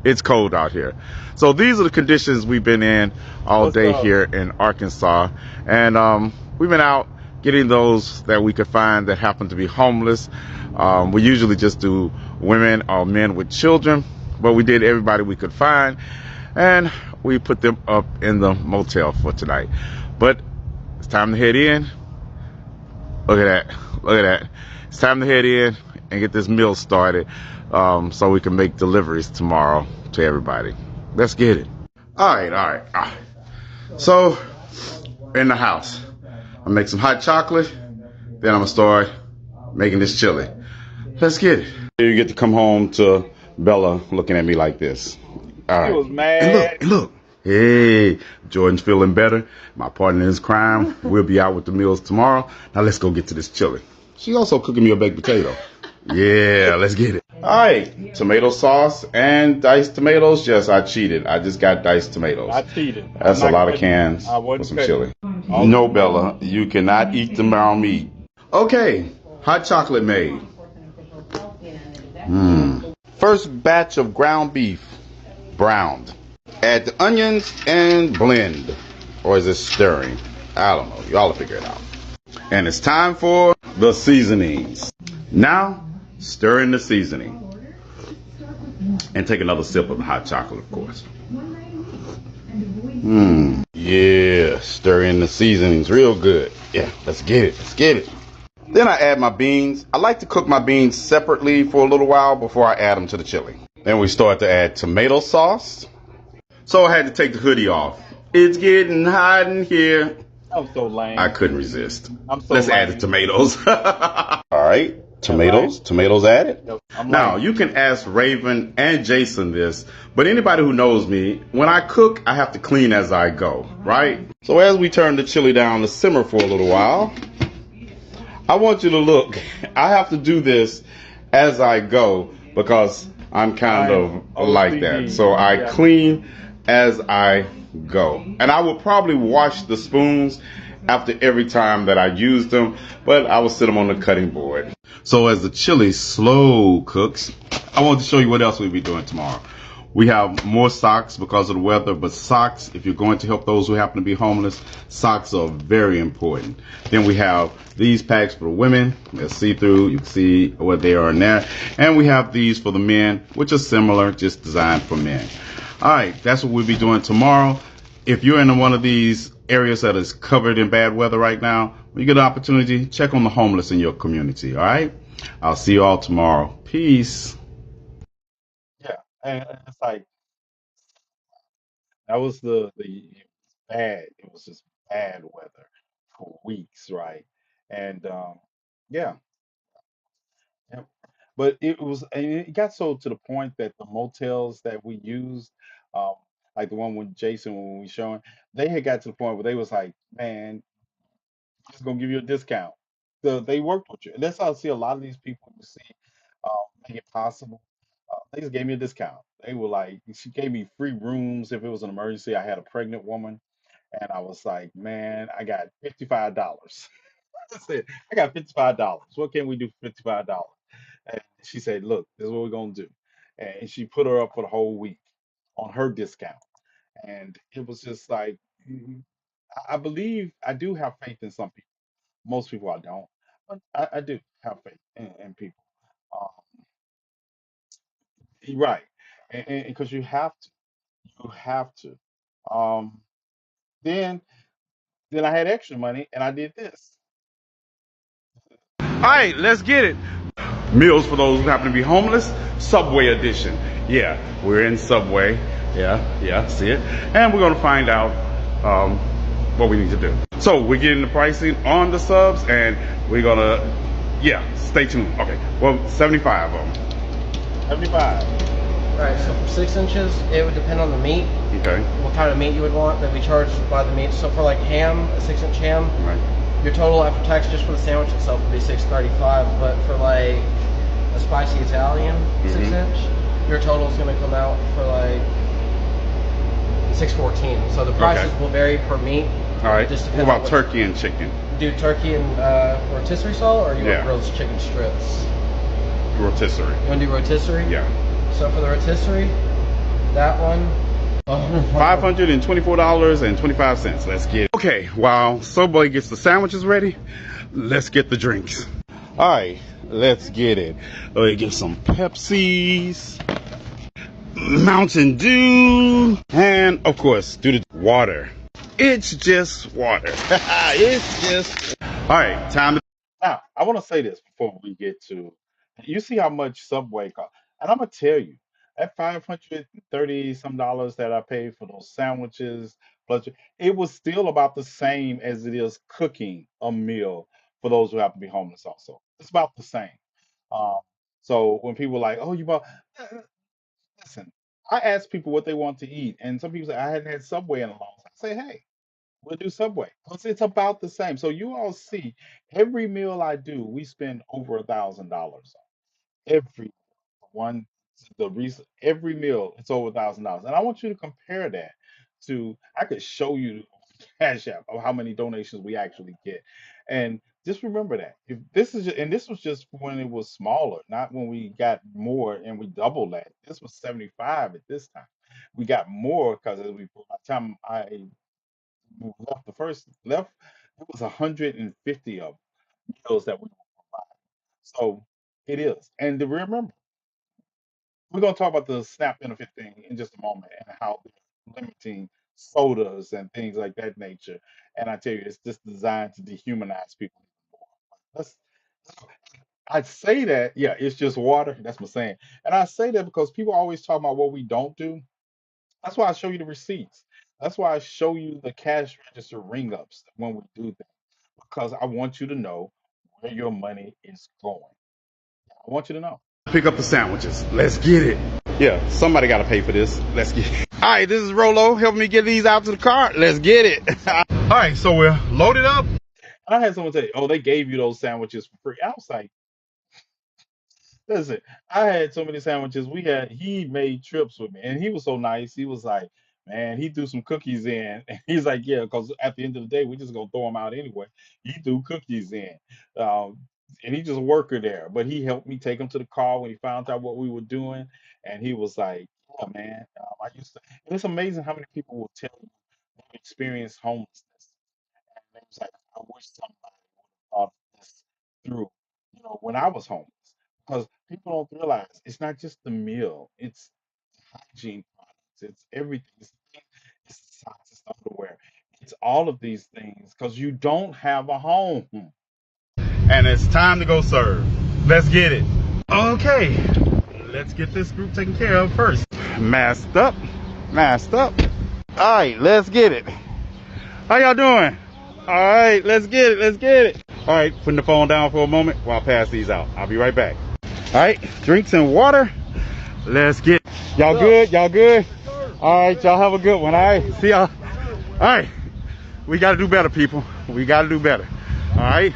It's cold out here. So these are the conditions we've been in all What's day up? here in Arkansas. And we've been out getting those that we could find that happen to be homeless. We usually just do women or men with children, but we did everybody we could find. And we put them up in the motel for tonight. But it's time to head in. Look at that. Look at that. It's time to head in and get this meal started so we can make deliveries tomorrow to everybody. Let's get it. All right. So, in the house, I'll make some hot chocolate. Then I'm going to start making this chili. Let's get it. You get to come home to Bella looking at me like this. All He right. was And mad. look. Hey, Jordan's feeling better. My partner in crime. We'll be out with the meals tomorrow. Now let's go get to this chili. She's also cooking me a baked potato. Yeah, let's get it. All right, tomato sauce and diced tomatoes. Yes, I cheated. I just got diced tomatoes. I cheated. That's a lot of cans I for wasn't some cutting. chili. No, Bella, you cannot eat the brown meat. Okay, hot chocolate made. First batch of ground beef, browned. Add the onions and blend. Or is it stirring? I don't know. Y'all will figure it out. And it's time for the seasonings. Now, stir in the seasoning. And take another sip of the hot chocolate, of course. Yeah, stir in the seasonings real good. Yeah, let's get it. Let's get it. Then I add my beans. I like to cook my beans separately for a little while before I add them to the chili. Then we start to add tomato sauce. So I had to take the hoodie off. It's getting hot in here. I'm so lame. I couldn't resist. I'm so Let's lame. add the tomatoes. All right, tomatoes. Tomatoes added. Yep, I'm Now, lame. you can ask Raven and Jason this, but anybody who knows me, when I cook, I have to clean as I go, right? So as we turn the chili down to simmer for a little while, I want you to look. I have to do this as I go because I'm kind of like that. So I clean as I go. And I will probably wash the spoons after every time that I use them, but I will sit them on the cutting board. So as the chili slow cooks, I want to show you what else we'll be doing tomorrow. We have more socks because of the weather, but socks, if you're going to help those who happen to be homeless, socks are very important. Then we have these packs for the women. They're see-through. You can see what they are in there. And we have these for the men, which are similar, just designed for men. All right, that's what we'll be doing tomorrow. If you're in one of these areas that is covered in bad weather right now, when you get an opportunity, check on the homeless in your community. All right? I'll see you all tomorrow. Peace. Yeah, and it's like that was the bad. It was just bad weather for weeks, right? And yeah, yeah. But it was, and it got so to the point that the motels that we used, um, like the one with Jason when we showing, they had got to the point where they was like, man, just gonna give you a discount. They worked with you. And that's how I see a lot of these people you see make it possible. They just gave me a discount. They were like, she gave me free rooms if it was an emergency. I had a pregnant woman, and I was like, man, I got $55. I said, I got $55. What can we do for $55? And she said, look, this is what we're gonna do. And she put her up for the whole week on her discount. And it was just like, I believe I do have faith in some people. Most people I don't, but I do have faith in people. Um, right, and because you have to. Um, then then I had extra money and I did this. All right, let's get it. Meals for those who happen to be homeless, Subway edition. Yeah, we're in Subway. Yeah, see it. And we're gonna find out what we need to do. So we're getting the pricing on the subs, and we're gonna, yeah, stay tuned. Okay, well, 75 of them. 75. Alright, so for 6 inches, it would depend on the meat. Okay. What kind of meat you would want that we charge by the meat. So for like ham, a 6-inch ham, Right. your total after tax just for the sandwich itself would be $6.35. But for like a spicy Italian 6-inch, your total is going to come out for like $6.14. So the prices will vary per meat. All right. Just What about turkey and chicken? Do turkey and rotisserie saul, or you want grilled chicken strips? Rotisserie. You want to do rotisserie? Yeah. So for the rotisserie, that one, $524.25. Let's get it. Okay, while Subway gets the sandwiches ready, let's get the drinks. All right, let's get it. Let's get some Pepsis, Mountain Dew, and of course, do the water. It's just water. It's just. All right, time to. Now, I want to say this before we get to. You see how much Subway costs, and I'm gonna tell you that $530 some dollars that I paid for those sandwiches, plus it was still about the same as it is cooking a meal for those who have to be homeless. Also, it's about the same. Um, so when people are like, "Oh, you bought," listen, I ask people what they want to eat, and some people say I hadn't had Subway in a long time. I say, "Hey, we'll do Subway because it's about the same." So you all see, every meal I do, we spend over $1,000 on every one. The reason every meal it's over $1,000, and I want you to compare that to. I could show you the cash app of how many donations we actually get, and just remember that if this is and this was just when it was smaller, not when we got more and we doubled that. This was 75 at this time. We got more because by the time I left the first left, it was 150 of meals that we were providing. So it is. And to remember, we're gonna talk about the SNAP benefit thing in just a moment and how they're limiting sodas and things like that nature. And I tell you, it's just designed to dehumanize people even more. Let's I say that, yeah, it's just water. That's my saying. And I say that because people always talk about what we don't do. That's why I show you the receipts. That's why I show you the cash register ring ups when we do that. Because I want you to know where your money is going. I want you to know. Pick up the sandwiches. Let's get it. Yeah, somebody got to pay for this. Let's get it. All right, this is Rolo helping me get these out to the car. Let's get it. All right, so we're loaded up. I had someone say, "Oh, they gave you those sandwiches for free." I was like, listen, I had so many sandwiches. He made trips with me, and he was so nice. He was like, man, he threw some cookies in. And he's like, yeah, because at the end of the day, we just gonna throw them out anyway. He threw cookies in, um, and he just a worker there. But he helped me take him to the car when he found out what we were doing, and he was like, Yeah, man. I used to, and it's amazing how many people will tell you they've experienced homelessness. And they was like, I wish somebody would have thought this through, when I was homeless. Because people don't realize it's not just the meal, it's hygiene products, it's everything. It's the socks, it's the underwear, it's all of these things because you don't have a home. And it's time to go serve. Let's get it. Okay, let's get this group taken care of first. Masked up, masked up. All right, let's get it. How y'all doing? All right, let's get it, let's get it. All right, putting the phone down for a moment while I pass these out. I'll be right back. All right, drinks and water. Let's get it. Y'all good? Y'all good? All right, y'all have a good one. All right, see y'all. All right, we got to do better, people. We got to do better. All right,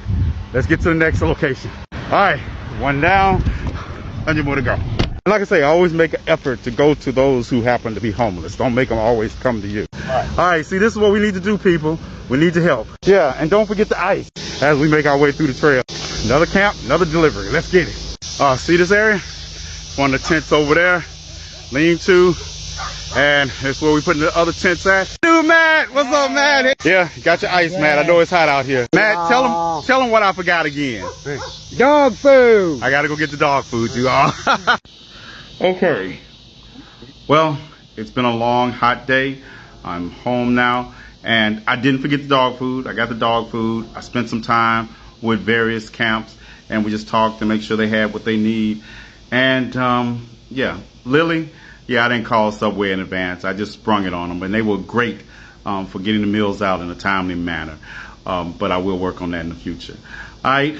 let's get to the next location. All right, one down, 100 more to go. Like I say, I always make an effort to go to those who happen to be homeless. Don't make them always come to you. All right, see, this is what we need to do, people. We need to help. Yeah, and don't forget the ice as we make our way through the trail. Another camp, another delivery. Let's get it. See this area? One of the tents over there. Lean to. And that's where we putting the other tents at. Dude, Matt, what's up, Matt? Yeah, got your ice, Matt. I know it's hot out here. Matt, tell him what I forgot again. Dog food. I gotta go get the dog food, you all. Okay. Well, it's been a long, hot day. I'm home now, and I didn't forget the dog food. I got the dog food. I spent some time with various camps, and we just talked to make sure they had what they need. And yeah, Lily. Yeah, I didn't call Subway in advance. I just sprung it on them, and they were great for getting the meals out in a timely manner. But I will work on that in the future. All right,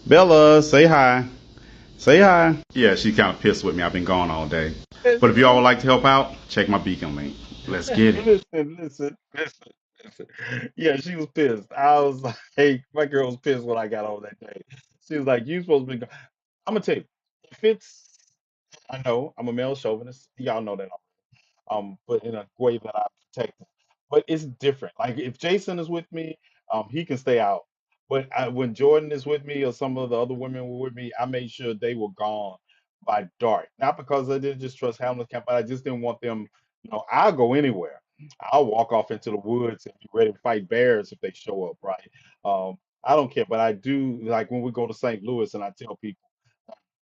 Bella, say hi. Say hi. Yeah, she's kind of pissed with me. I've been gone all day. But if y'all would like to help out, check my beacon link. Let's get it. Listen. Yeah, she was pissed. I was like, hey, my girl was pissed when I got on that day. She was like, you supposed to be. I'm gonna tell you, if it's, I know I'm a male chauvinist. Y'all know that. But in a way that I protect him. But it's different. Like if Jason is with me, he can stay out. But when Jordan is with me or some of the other women were with me, I made sure they were gone by dark. Not because I didn't just trust Hamlet Camp, but I just didn't want them. I'll go anywhere. I'll walk off into the woods and be ready to fight bears if they show up, right? I don't care, but I do like when we go to St. Louis and I tell people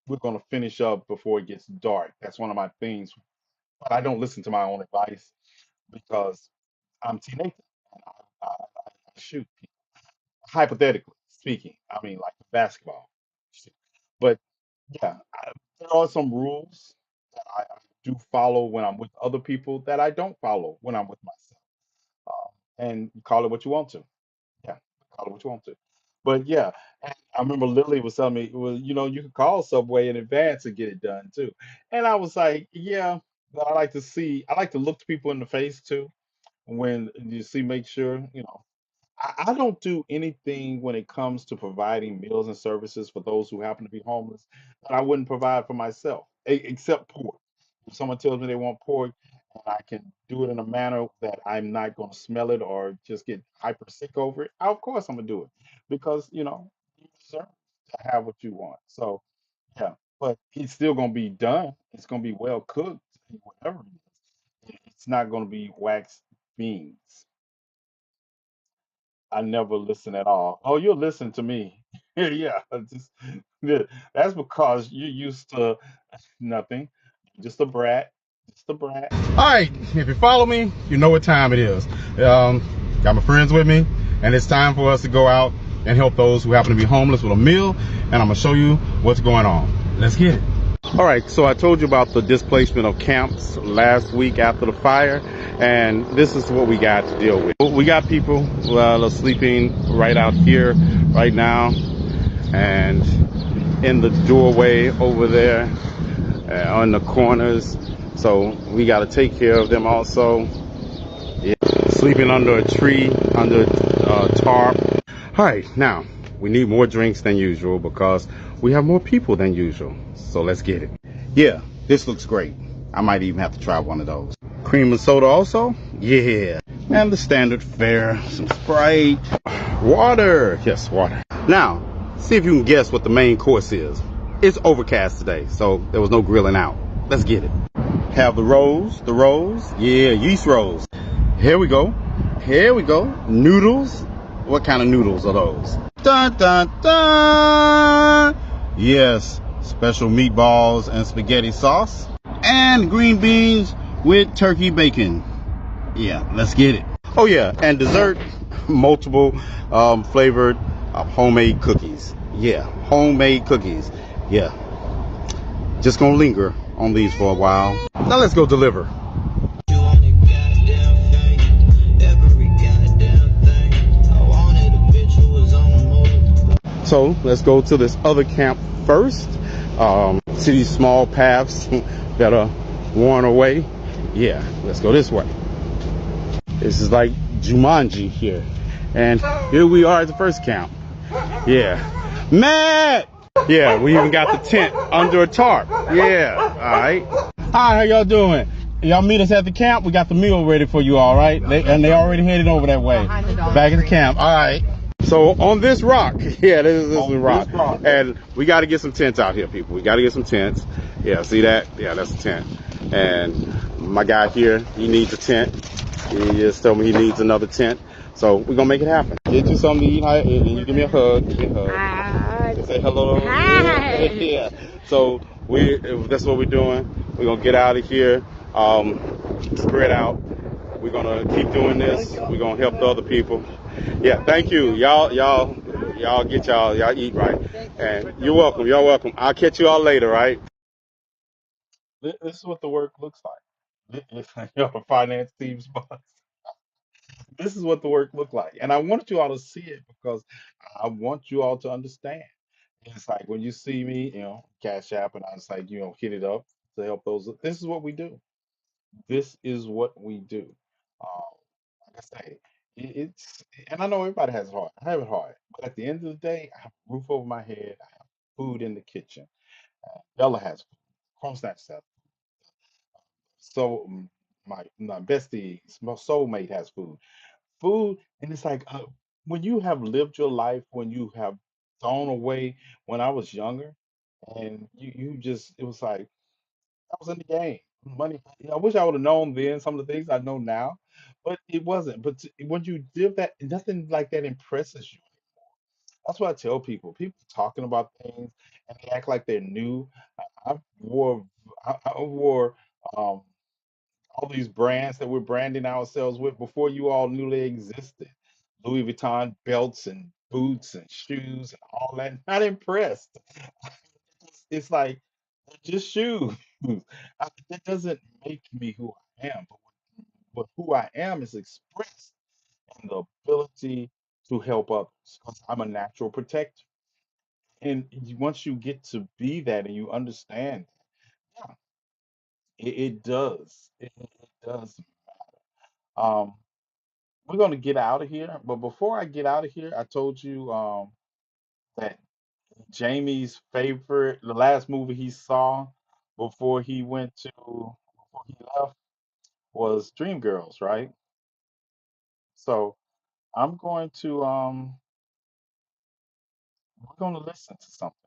we're gonna finish up before it gets dark. That's one of my things, but I don't listen to my own advice because I'm TNathan and I shoot people. Hypothetically speaking, I mean like basketball. Shoot. But yeah, there are some rules that I do follow when I'm with other people that I don't follow when I'm with myself. And you call it what you want to. Yeah, call it what you want to. But yeah, and I remember Lily was telling me, well, you can call Subway in advance and get it done too. And I was like, yeah, but I like to look to people in the face too when you see, make sure, I don't do anything when it comes to providing meals and services for those who happen to be homeless that I wouldn't provide for myself, except pork. If someone tells me they want pork and I can do it in a manner that I'm not going to smell it or just get hyper sick over it, of course I'm going to do it because, you deserve to have what you want. So, yeah, but it's still going to be done. It's going to be well cooked, whatever it is. It's not going to be wax beans. I never listen at all. Oh, you'll listen to me. Yeah, yeah, that's because you're used to nothing. Just a brat. Just a brat. All right, if you follow me, you know what time it is. Got my friends with me, and it's time for us to go out and help those who happen to be homeless with a meal, and I'm gonna show you what's going on. Let's get it. All right, so I told you about the displacement of camps last week after the fire, and this is what we got to deal with. We got people are sleeping right out here right now, and in the doorway over there, on the corners. So we got to take care of them also. Yeah. Sleeping under a tree, under a tarp. All right, now we need more drinks than usual because we have more people than usual. So let's get it. Yeah, this looks great. I might even have to try one of those. Cream and soda also? Yeah. And the standard fare, some Sprite, water. Yes, water. Now, see if you can guess what the main course is. It's overcast today, so there was no grilling out. Let's get it. have the rolls, yeah, yeast rolls. Here we go. Here we go. Noodles. What kind of noodles are those? Dun, dun, dun. Yes, special meatballs and spaghetti sauce. And green beans with turkey bacon. Yeah, let's get it. Oh yeah, and dessert, multiple flavored homemade cookies. Yeah, homemade cookies. Yeah, just gonna linger on these for a while. Now let's go deliver. So let's go to this other camp first. See these small paths that are worn away. Yeah, let's go this way. This is like Jumanji here. And here we are at the first camp. Yeah. Matt! Yeah, we even got the tent under a tarp. Yeah, all right. Hi, how y'all doing? Y'all meet us at the camp. We got the meal ready for you, all right? They already headed over that way. Back at the camp. All right. So on this rock, yeah, this is a rock. And we got to get some tents out here, people. We got to get some tents. Yeah, see that? Yeah, that's a tent. And my guy here, he needs a tent. He just told me he needs another tent. So we're going to make it happen. Get you something to eat, and you give me a hug. Give me a hug. Hi. Say hello. Hi. Yeah. So that's what we're doing. We're going to get out of here, spread out. We're going to keep doing this. We're going to help the other people. Yeah, thank you. Y'all get y'all eat right. And you're welcome. You're welcome. I'll catch you all later, right? This is what the work looks like. Your finance team's boss. This is what the work looked like. And I want you all to see it because I want you all to understand. It's like when you see me, Cash App, and I was like, hit it up to help those. This is what we do. This is what we do. Um, like I say, and I know everybody has it hard. I have it hard. But at the end of the day, I have a roof over my head. I have food in the kitchen. Bella has food. Chrome Snatch has so my bestie, my soulmate has food. Food, and it's like when you have lived your life, when you have thrown away. When I was younger, and you just it was like I was in the game. Money. I wish I would have known then some of the things I know now, but it wasn't. But when you live that, nothing like that impresses you. That's what I tell people. People talking about things and they act like they're new. I wore I wore um, all these brands that we're branding ourselves with before you all knew they existed. Louis Vuitton belts and boots and shoes and all that. Not impressed. It's like they're just shoes. That doesn't make me who I am. But who I am is expressed in the ability to help others because I'm a natural protector. And once you get to be that and you understand, yeah, it does. It does. Um, we're gonna get out of here, but before I get out of here, I told you that Jamie's favorite, the last movie he saw before he left was Dreamgirls, right? So I'm going to we're gonna listen to something.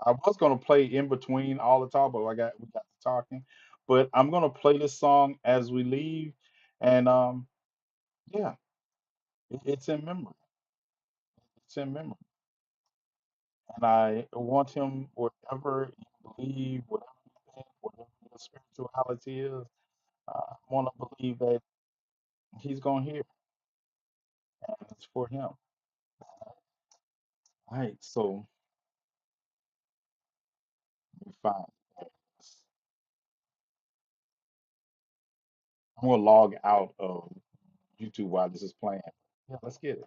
I was gonna play in between all the talk, but we got to talking. But I'm gonna play this song as we leave, and yeah, it's in memory. It's in memory, and I want him whatever you believe, whatever you think, whatever your spirituality is. I want to believe that he's gonna hear, and it's for him. All right, so let me find. I'm gonna log out of YouTube while this is playing. Yeah, let's get it.